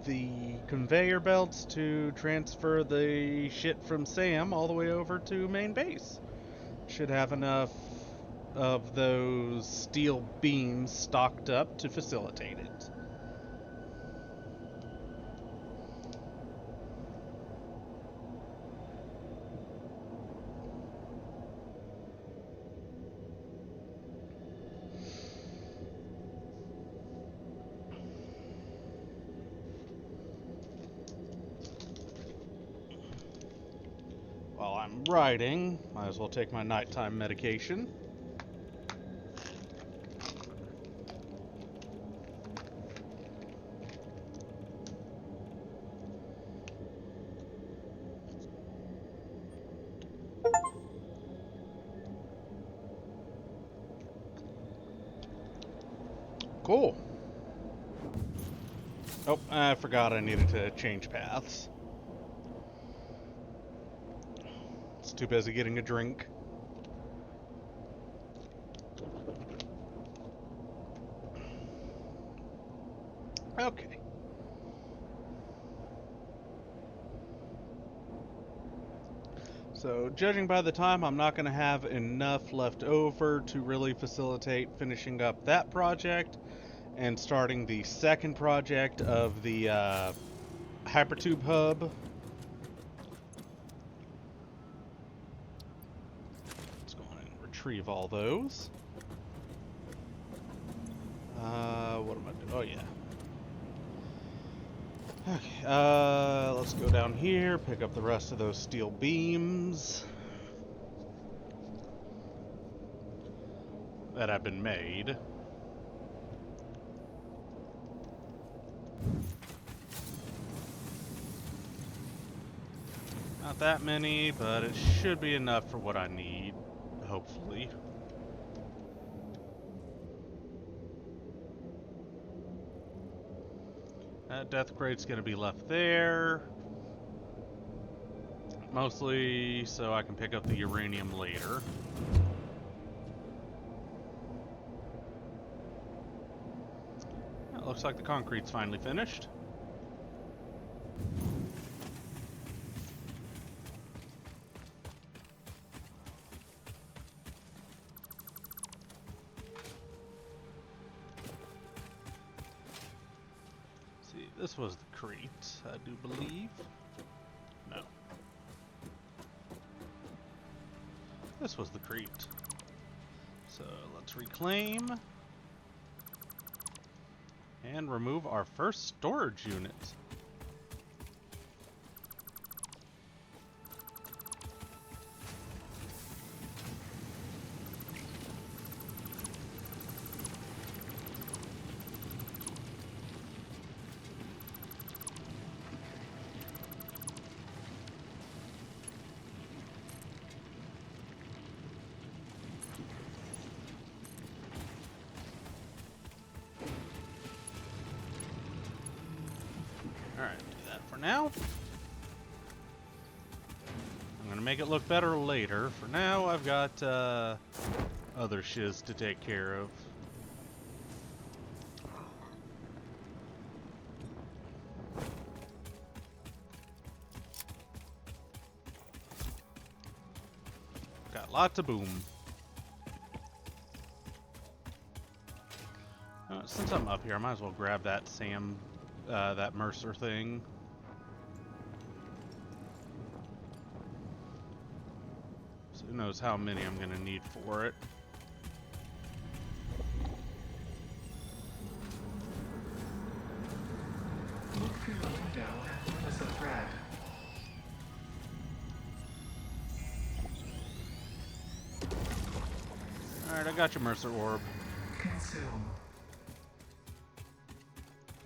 Speaker 1: the conveyor belts to transfer the shit from Sam all the way over to main base. Should have enough of those steel beams stocked up to facilitate it. While I'm riding, might as well take my nighttime medication. Cool. Oh, I forgot I needed to change paths. Too busy getting a drink. Okay. So, judging by the time, I'm not going to have enough left over to really facilitate finishing up that project and starting the second project of the Hypertube Hub. Retrieve all those. What am I doing? Oh, yeah. Okay, let's go down here, pick up the rest of those steel beams that have been made. Not that many, but it should be enough for what I need. Hopefully. That death crate's gonna be left there. Mostly so I can pick up the uranium later. It looks like the concrete's finally finished. This was the crate, I do believe. No. This was the crate. So let's reclaim. And remove our first storage unit. Alright, do that for now. gonna make it look better later. For now, I've got other shiz to take care of. Got lots of boom. Since I'm up here, I might as well grab that that Mercer thing. So who knows how many I'm gonna need for it.
Speaker 3: Look through the window and notice a thread.
Speaker 1: Alright, I got your Mercer orb.
Speaker 3: Consume.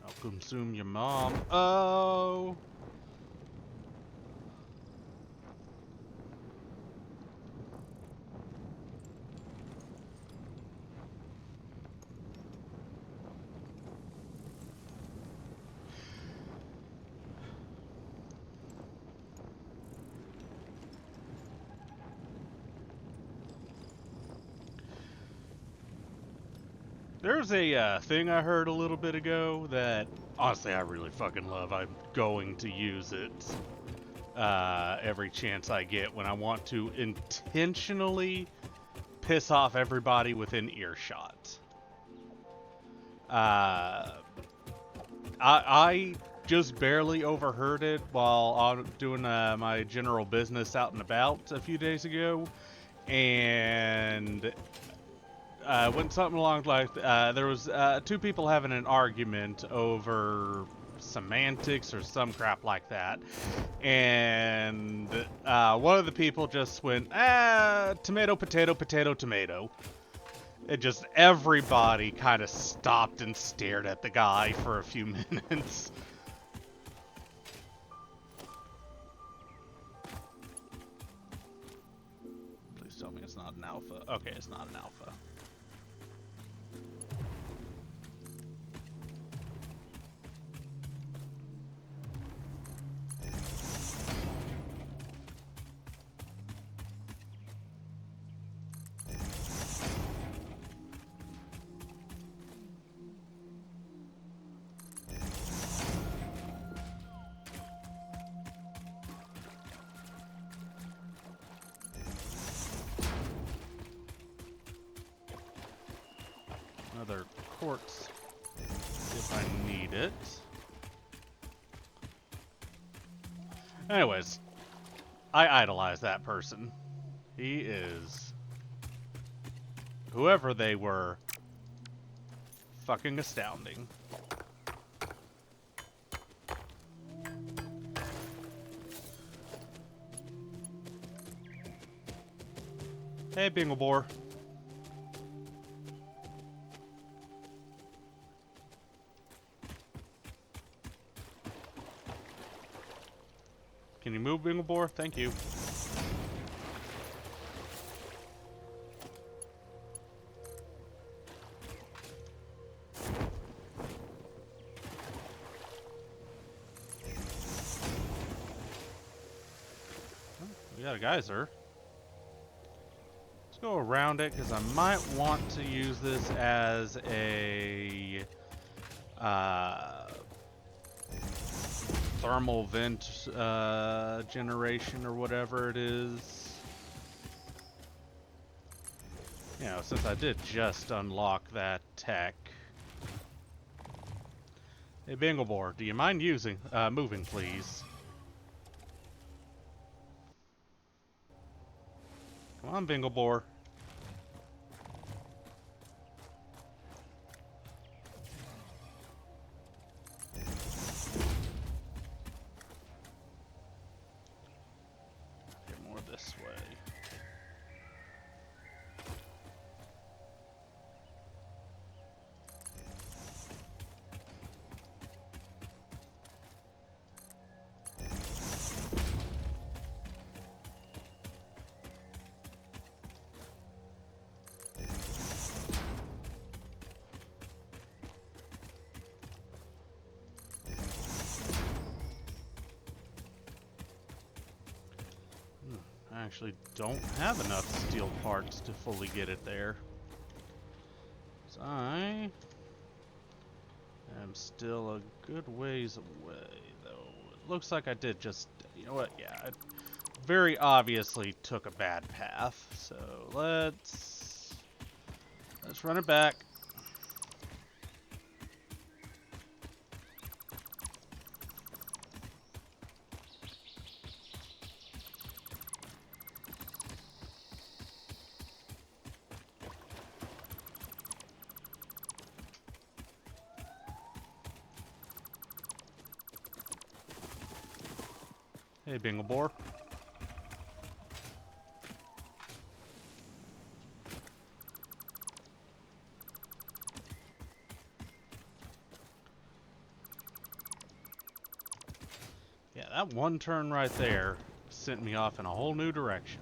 Speaker 1: I'll consume your mom. Oh! There's a thing I heard a little bit ago that, honestly, I really fucking love. I'm going to use it every chance I get when I want to intentionally piss off everybody within earshot. I just barely overheard it while doing my general business out and about a few days ago, and went something along like there was two people having an argument over semantics or some crap like that, and one of the people just went tomato, potato, potato, tomato. It just everybody kind of stopped and stared at the guy for a few minutes. Please tell me it's not an alpha. Okay, it's not an alpha. Another quartz if I need it. Anyways, I idolize that person. He is, whoever they were, fucking astounding. Hey, Binglebore. Can you move, Binglebore? Thank you. Oh, we got a geyser. Let's go around it, because I might want to use this as a thermal vent generation or whatever it is. You know, since I did just unlock that tech. Hey, Binglebore, do you mind moving, please? Come on, Binglebore. Get more this way. actually don't have enough steel parts to fully get it there. So I am still a good ways away, though. It looks like I did just, you know what, yeah, I very obviously took a bad path. So let's run it back. Hey, Bingle Boar. Yeah, that one turn right there sent me off in a whole new direction.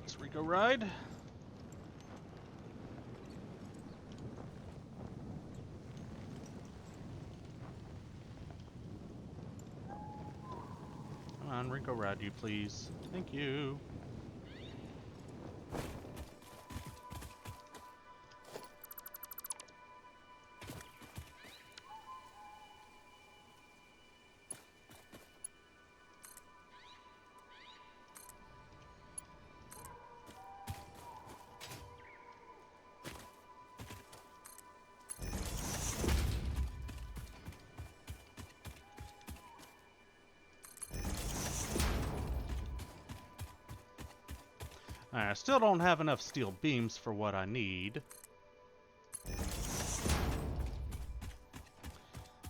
Speaker 1: Let's Rico ride. Come on, Rico ride you, please. Thank you. Alright, I still don't have enough steel beams for what I need.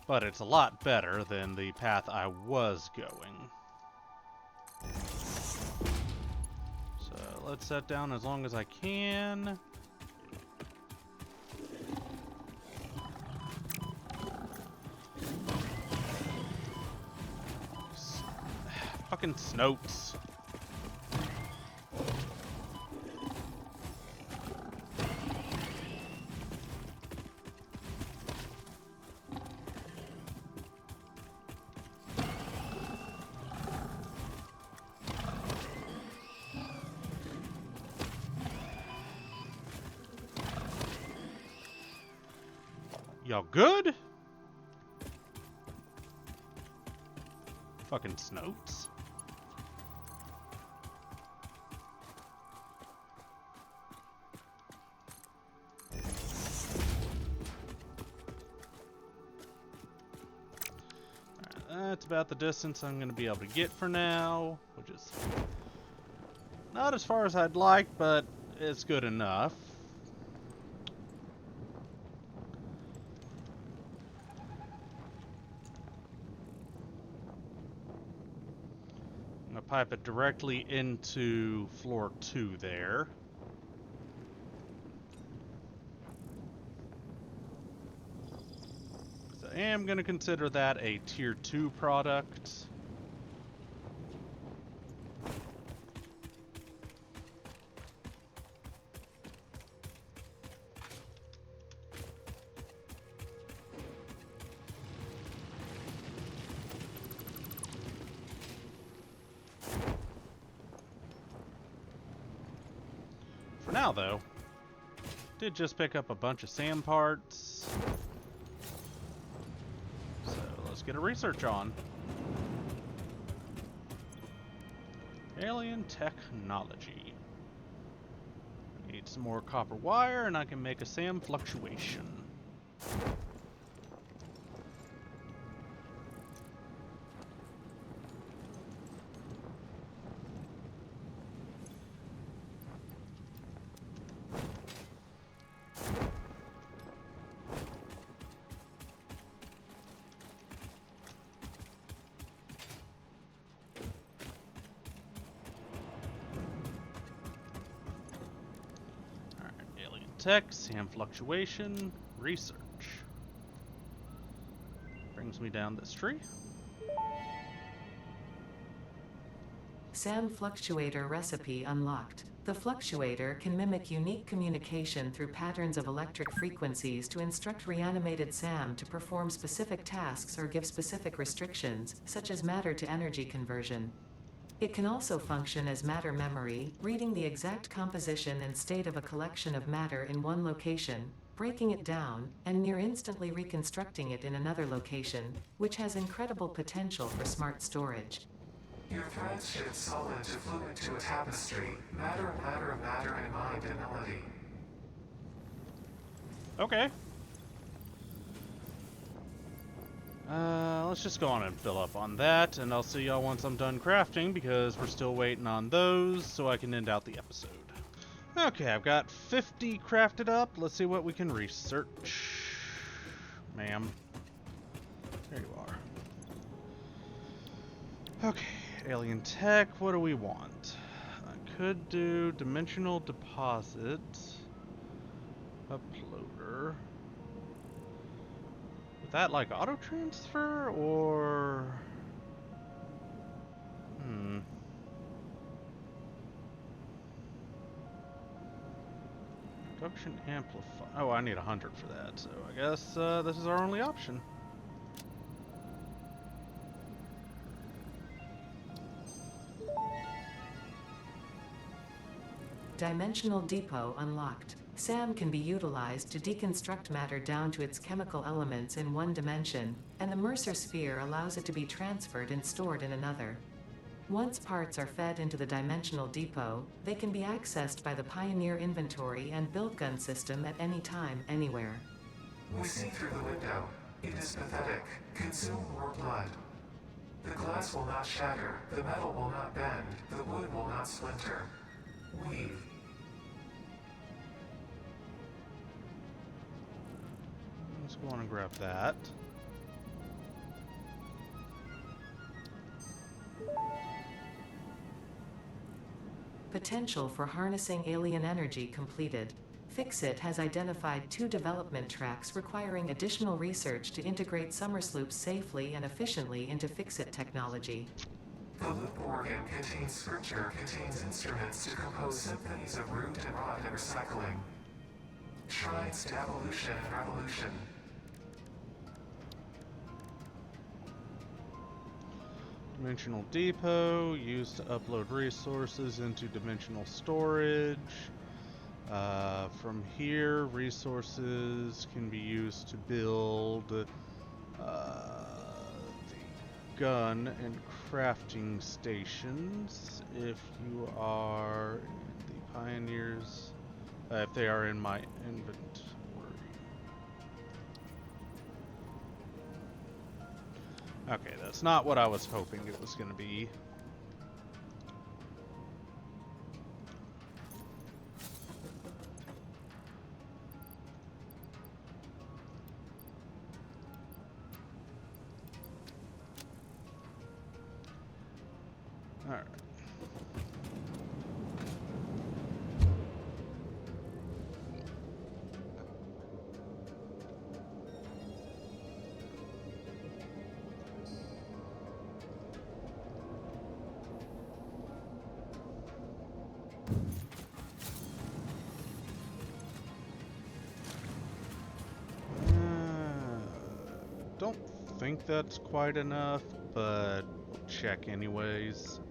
Speaker 1: But it's a lot better than the path I was going. So let's set down as long as I can. Fucking Snopes. Y'all good? Fucking Snopes. That's about the distance I'm going to be able to get for now, which is not as far as I'd like, but it's good enough. I'm going to pipe it directly into floor 2 there. So I am going to consider that a tier 2 product. For now, though, did just pick up a bunch of SAM parts. So let's get a research on. Alien technology. Need some more copper wire and I can make a SAM fluctuation. tech, SAM fluctuation, research. Brings me down this tree.
Speaker 2: SAM fluctuator recipe unlocked. The fluctuator can mimic unique communication through patterns of electric frequencies to instruct reanimated SAM to perform specific tasks or give specific restrictions, such as matter to energy conversion. It can also function as matter memory, reading the exact composition and state of a collection of matter in one location, breaking it down, and near instantly reconstructing it in another location, which has incredible potential for smart storage.
Speaker 3: Your threads shift solid to fluid to a tapestry. Matter, matter, matter, and mind and melody.
Speaker 1: Okay. Let's just go on and fill up on that, and I'll see y'all once I'm done crafting, because we're still waiting on those, so I can end out the episode. Okay, I've got 50 crafted up. Let's see what we can research. Ma'am. There you are. Okay, alien tech, what do we want? I could do dimensional deposit. Uploader. Would that like auto transfer or production amplify. Oh, I need 100 for that, so I guess this is our only option.
Speaker 2: Dimensional Depot unlocked. SAM can be utilized to deconstruct matter down to its chemical elements in one dimension, and the Mercer sphere allows it to be transferred and stored in another. Once parts are fed into the Dimensional Depot, they can be accessed by the Pioneer inventory and build gun system at any time, anywhere.
Speaker 3: We see through the window. It is pathetic. Consume more blood. The glass will not shatter. The metal will not bend. The wood will not splinter. Weave.
Speaker 1: Let's go on and grab that.
Speaker 2: Potential for harnessing alien energy completed. Fixit has identified 2 development tracks requiring additional research to integrate Summersloops safely and efficiently into Fixit technology.
Speaker 3: The loop organ contains scripture, contains instruments to compose symphonies of root and rot and recycling. Shrines to evolution and revolution.
Speaker 1: Dimensional Depot, used to upload resources into dimensional storage. From here, resources can be used to build the gun and crafting stations if you are in the Pioneers, if they are in my inventory. Okay, that's not what I was hoping it was going to be. Alright. Don't think that's quite enough, but we'll check anyways.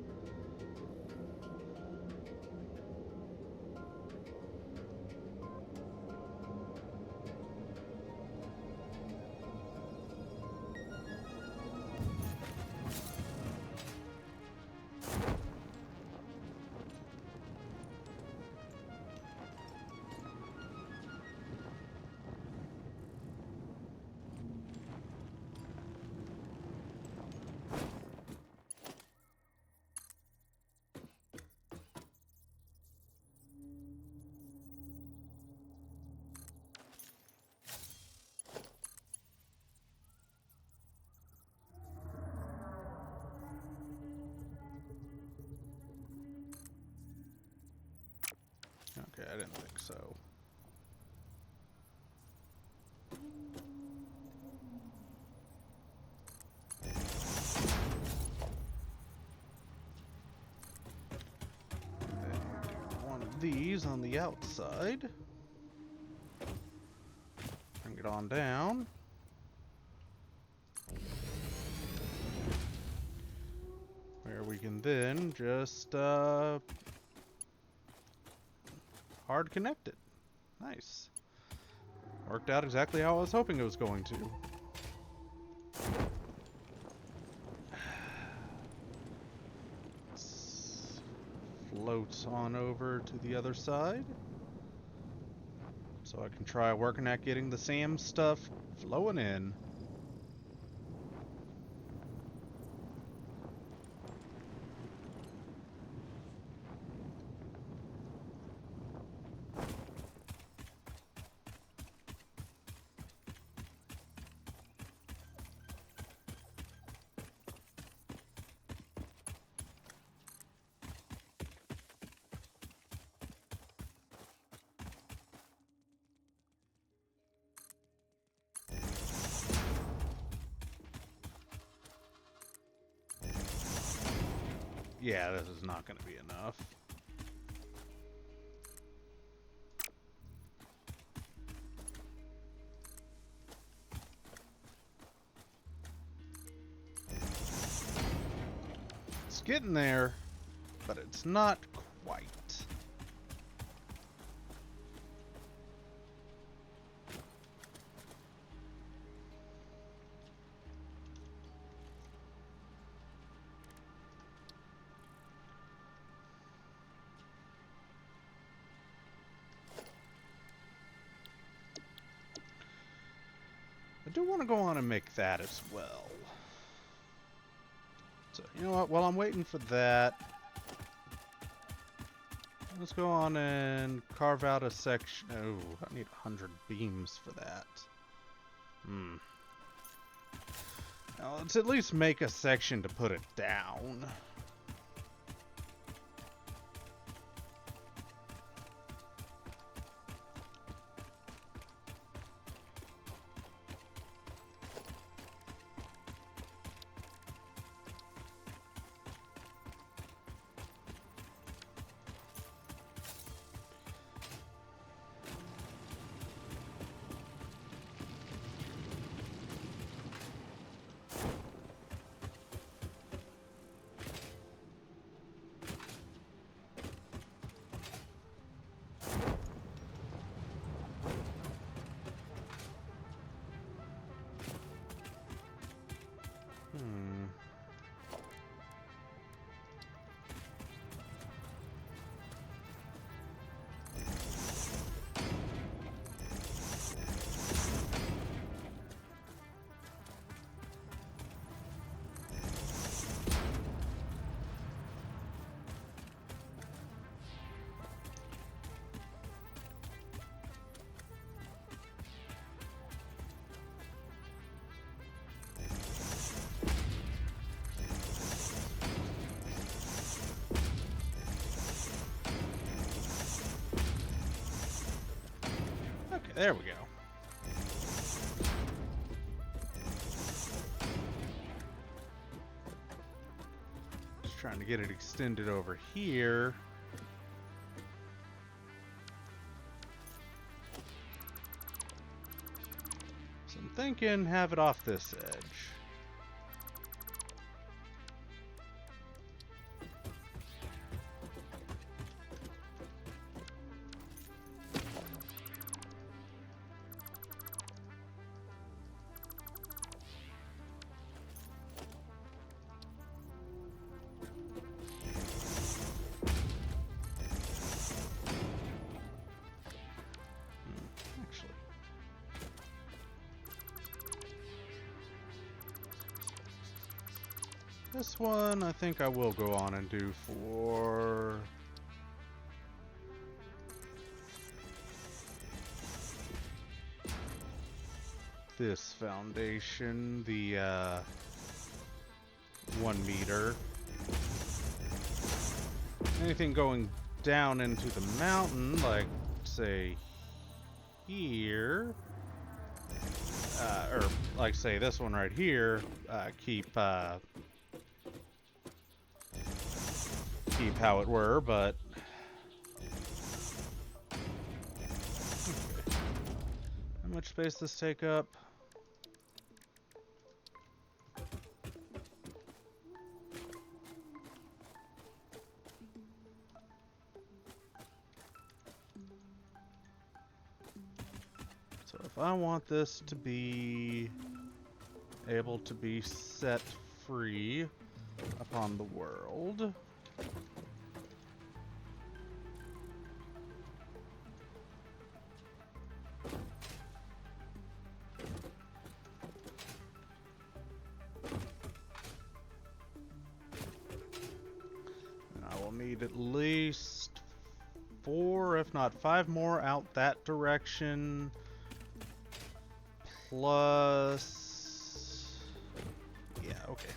Speaker 1: Okay, I didn't think so. these on the outside. Bring it on down. Where we can then just hard connect it. Nice. Worked out exactly how I was hoping it was going to. Floats on over to the other side. So I can try working at getting the SAM stuff flowing in. Yeah, this is not going to be enough. It's getting there, but it's not quite. I do want to go on and make that as well. So, you know what? While I'm waiting for that, let's go on and carve out a section. Oh, I need 100 beams for that. Now, let's at least make a section to put it down. Okay, there we go. Just trying to get it extended over here. So I'm thinking have it off this edge. This one, I think I will go on and do for this foundation, the 1 meter. Anything going down into the mountain, like say here, or like say this one right here, keep how it were, but much space this take up? So if I want this to be able to be set free upon the world, I will need at least 4, if not 5 more out that direction. Plus... yeah, okay.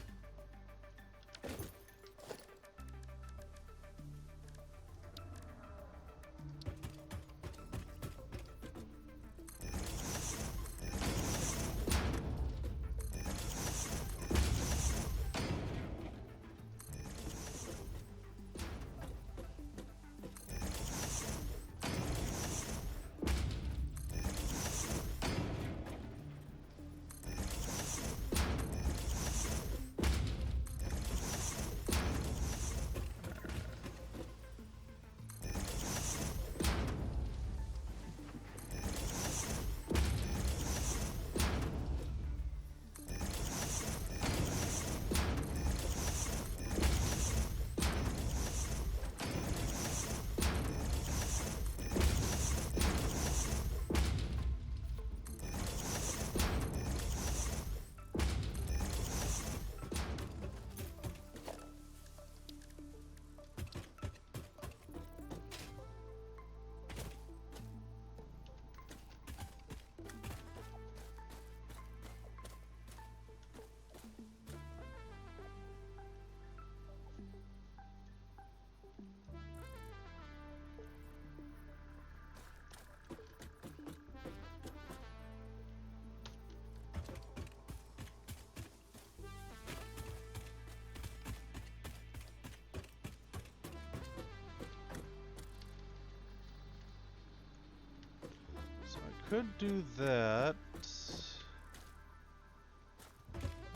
Speaker 1: So I could do that,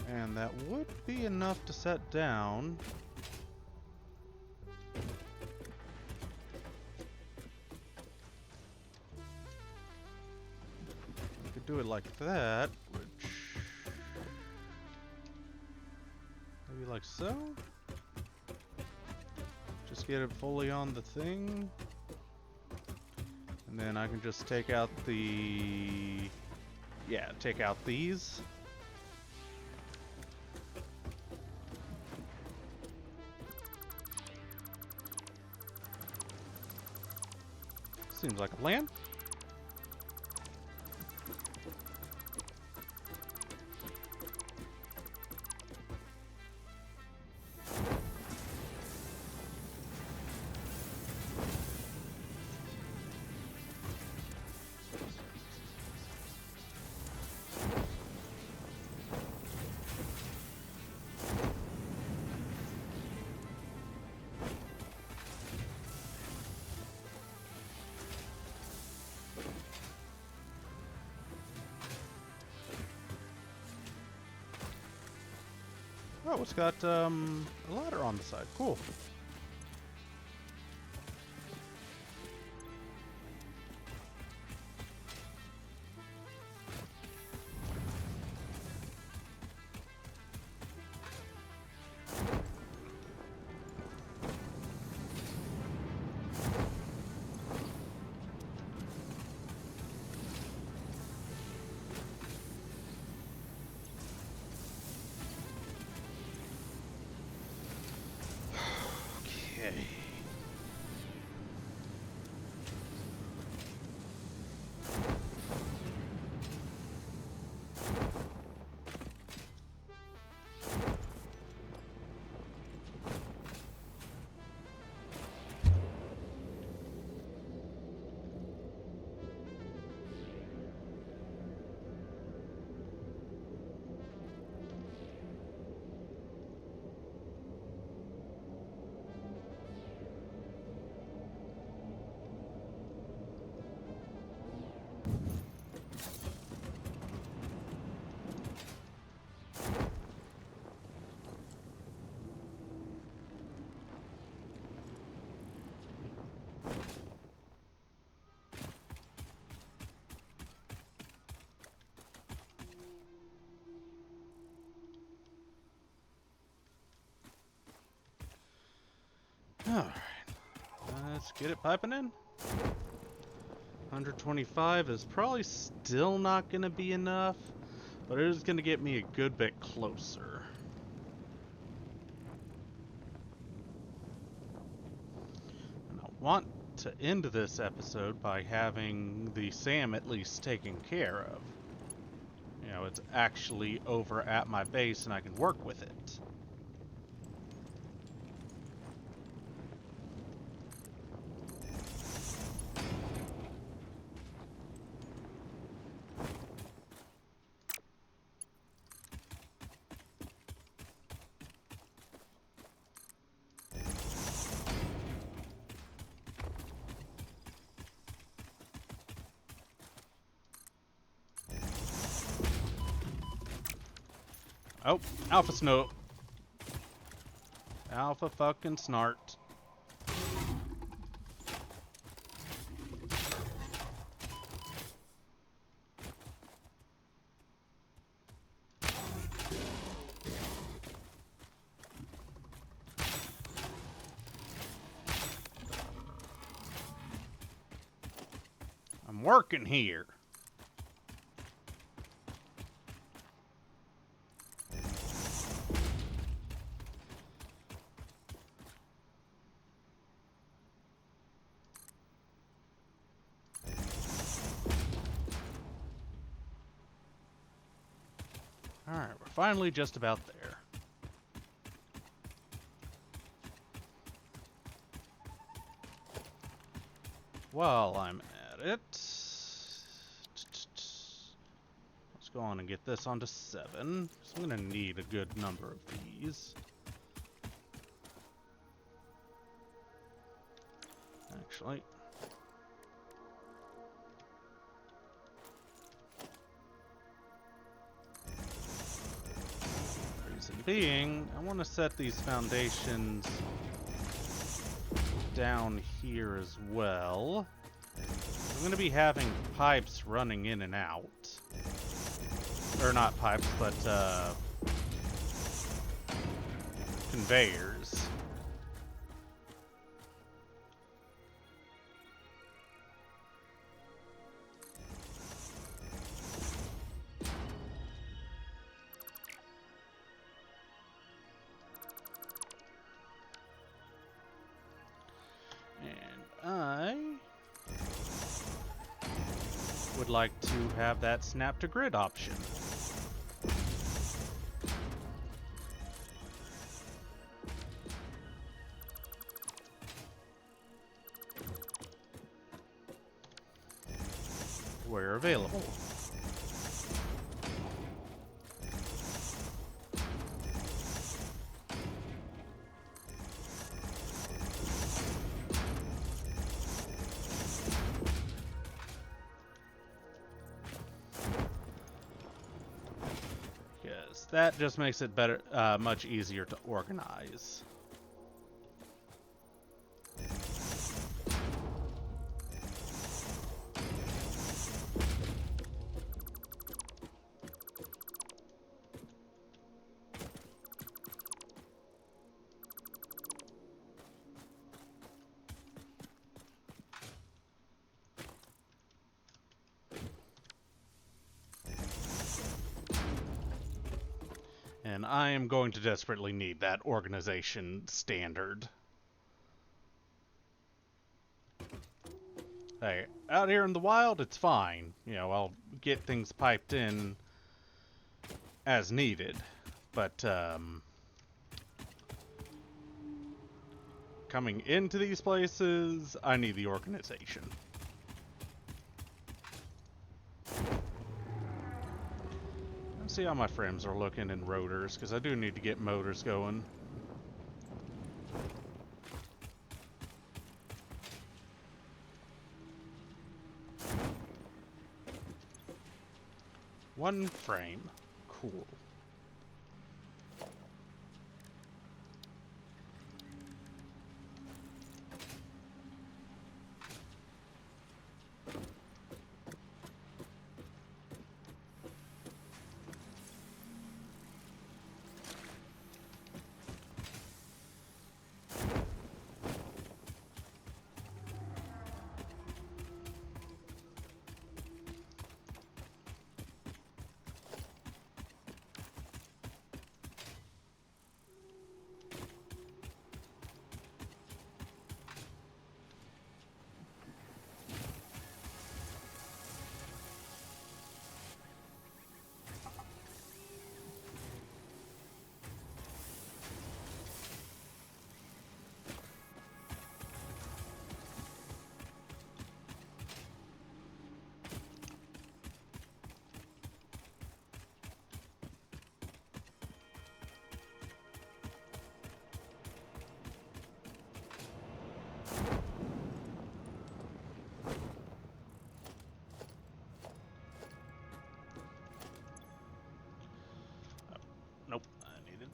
Speaker 1: and that would be enough to set down. I could do it like that, which... maybe like so? Just get it fully on the thing. And then I can just take out the... yeah, take out these. Seems like a plan. Oh, it's got a ladder on the side. Cool. Alright. Let's get it piping in. 125 is probably still not going to be enough, but it is going to get me a good bit closer. And I want to end this episode by having the SAM at least taken care of. You know, it's actually over at my base and I can work with it. Oh, Alpha Snow. Alpha fucking Snart. I'm working here. Alright, we're finally just about there. While I'm at it, let's go on and get this onto 7. So I'm going to need a good number of these. Actually, reason being, I want to set these foundations down here as well. I'm going to be having pipes running in and out. Or not pipes, but conveyors. I would like to have that snap to grid option. Where available. That just makes it better, much easier to organize. And I am going to desperately need that organization standard. Hey, out here in the wild, it's fine. You know, I'll get things piped in as needed. But, coming into these places, I need the organization. See how my frames are looking in rotors, because I do need to get motors going. One frame. Cool.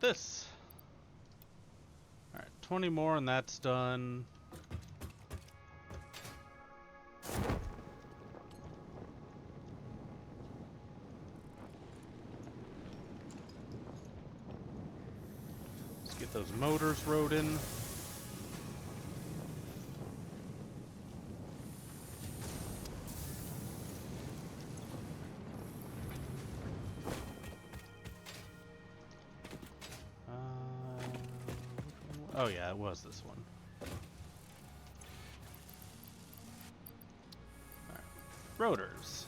Speaker 1: this. Alright, 20 more and that's done. Let's get those motors rode in. Oh yeah, it was this one. Alright. Rotors.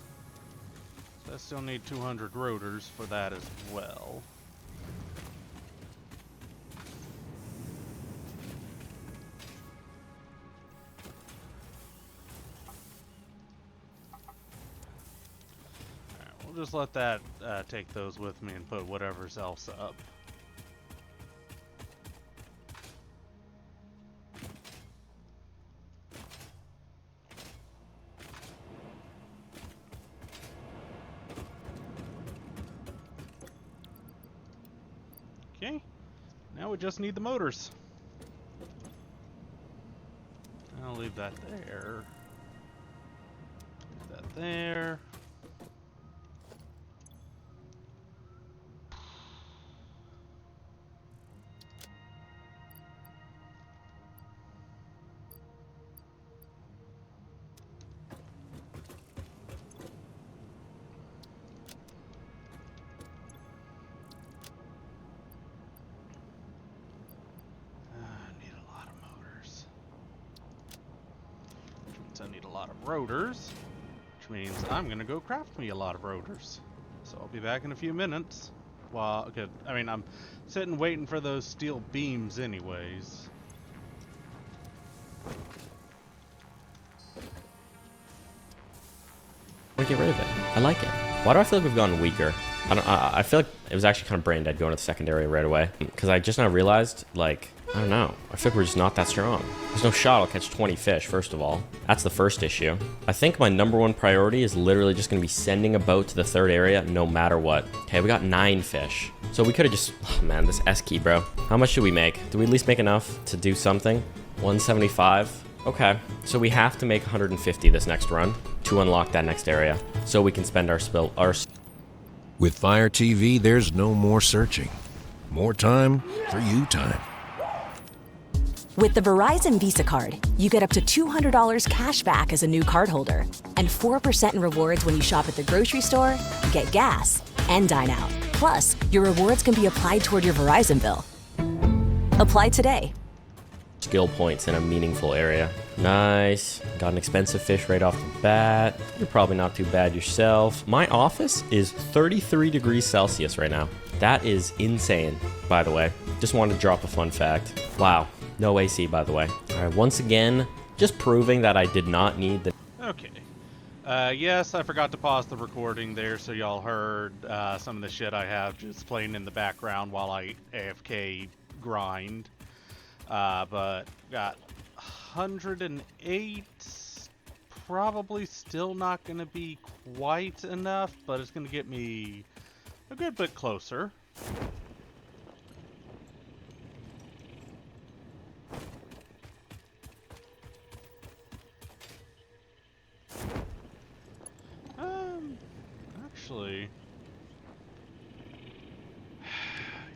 Speaker 1: So I still need 200 rotors for that as well. Alright, we'll just let that take those with me and put whatever's else up. Okay, now we just need the motors. I'll leave that there. Leave that there. I need a lot of rotors, which means I'm gonna go craft me a lot of rotors. So I'll be back in a few minutes. Well, okay, I mean, I'm sitting waiting for those steel beams anyways.
Speaker 4: We get rid of it. I like it. Why do I feel like we've gotten weaker? I feel like it was actually kind of brain dead going to the secondary right away. Because I just now realized, like, I don't know. I feel like we're just not that strong. There's no shot I'll catch 20 fish, first of all. That's the first issue. I think my #1 priority is literally just going to be sending a boat to the third area no matter what. Okay, we got 9 fish. So we could have just... Oh, man, this S key, bro. How much should we make? Do we at least make enough to do something? 175. Okay, so we have to make 150 this next run to unlock that next area. So we can spend our
Speaker 5: With Fire TV, there's no more searching. More time for you time.
Speaker 6: With the Verizon Visa Card, you get up to $200 cash back as a new cardholder and 4% in rewards when you shop at the grocery store, get gas, and dine out. Plus, your rewards can be applied toward your Verizon bill. Apply today.
Speaker 4: skill points in a meaningful area. Nice. Got an expensive fish right off the bat. You're probably not too bad yourself. My office is 33 degrees Celsius right now. That is insane, by the way. Just wanted to drop a fun fact. Wow. No AC, by the way. All right, once again, just proving that I did not need the...
Speaker 1: Okay. Yes, I forgot to pause the recording there, so y'all heard some of the shit I have just playing in the background while I AFK grind. But got 108. Probably still not going to be quite enough, but it's going to get me a good bit closer. Actually,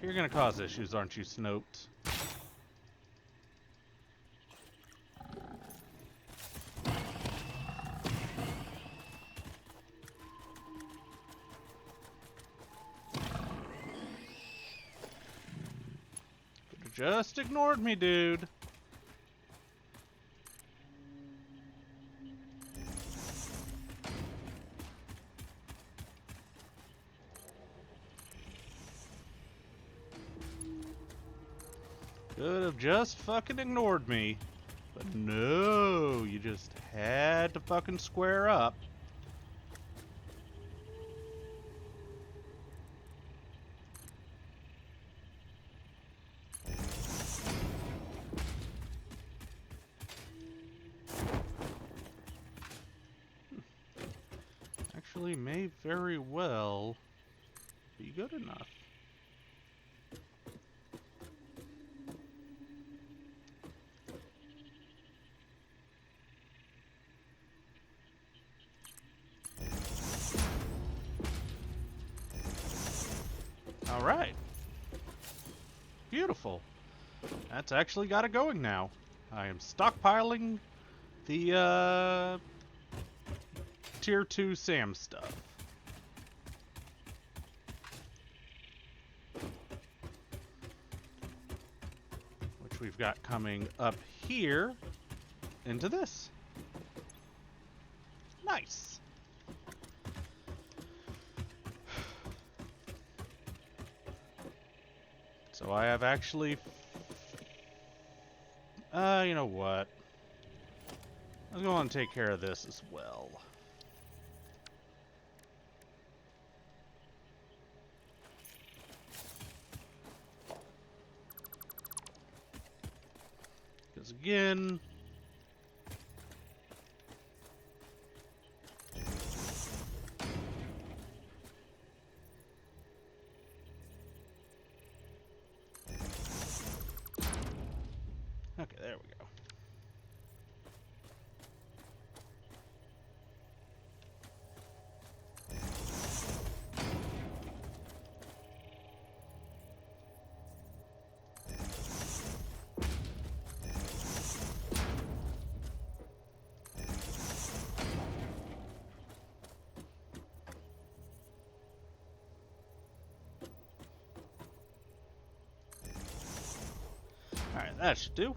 Speaker 1: you're gonna cause issues, aren't you, Snoped? Could've just ignored me, dude. Could have just fucking ignored me. But no, you just had to fucking square up. Actually, may very well be good enough. Alright. Beautiful. That's actually got it going now. I am stockpiling the, Tier 2 SAM stuff. Which we've got coming up here into this. Nice. So I have actually... you know what? I'm going to take care of this as well. Because again... Okay, there we go. Alright, that should do.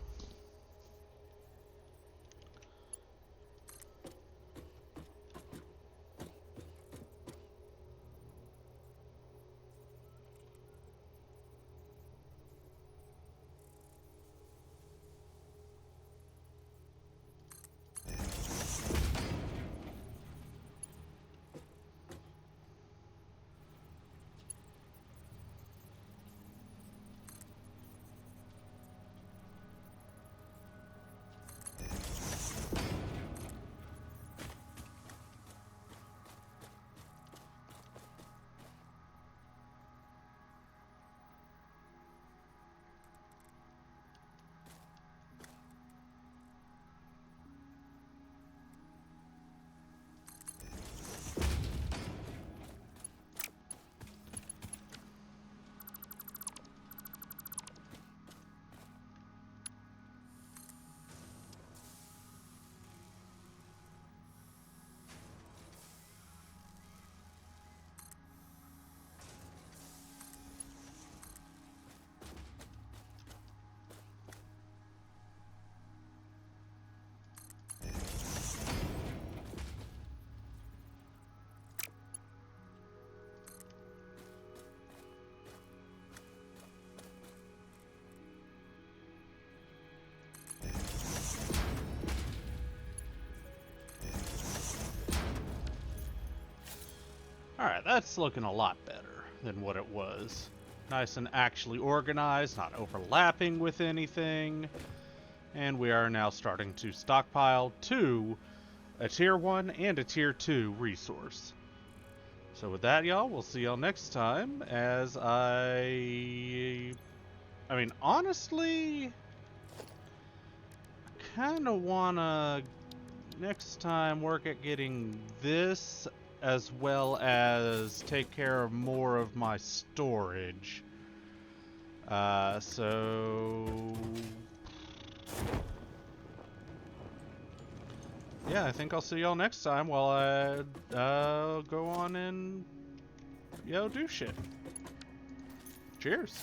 Speaker 1: Alright, that's looking a lot better than what it was. Nice and actually organized, not overlapping with anything. And we are now starting to stockpile to a Tier 1 and a Tier 2 resource. So with that, y'all, we'll see y'all next time as I mean, honestly, I kind of want to next time work at getting this as well as take care of more of my storage. So yeah, I think I'll see y'all next time while I go on and do shit. Cheers.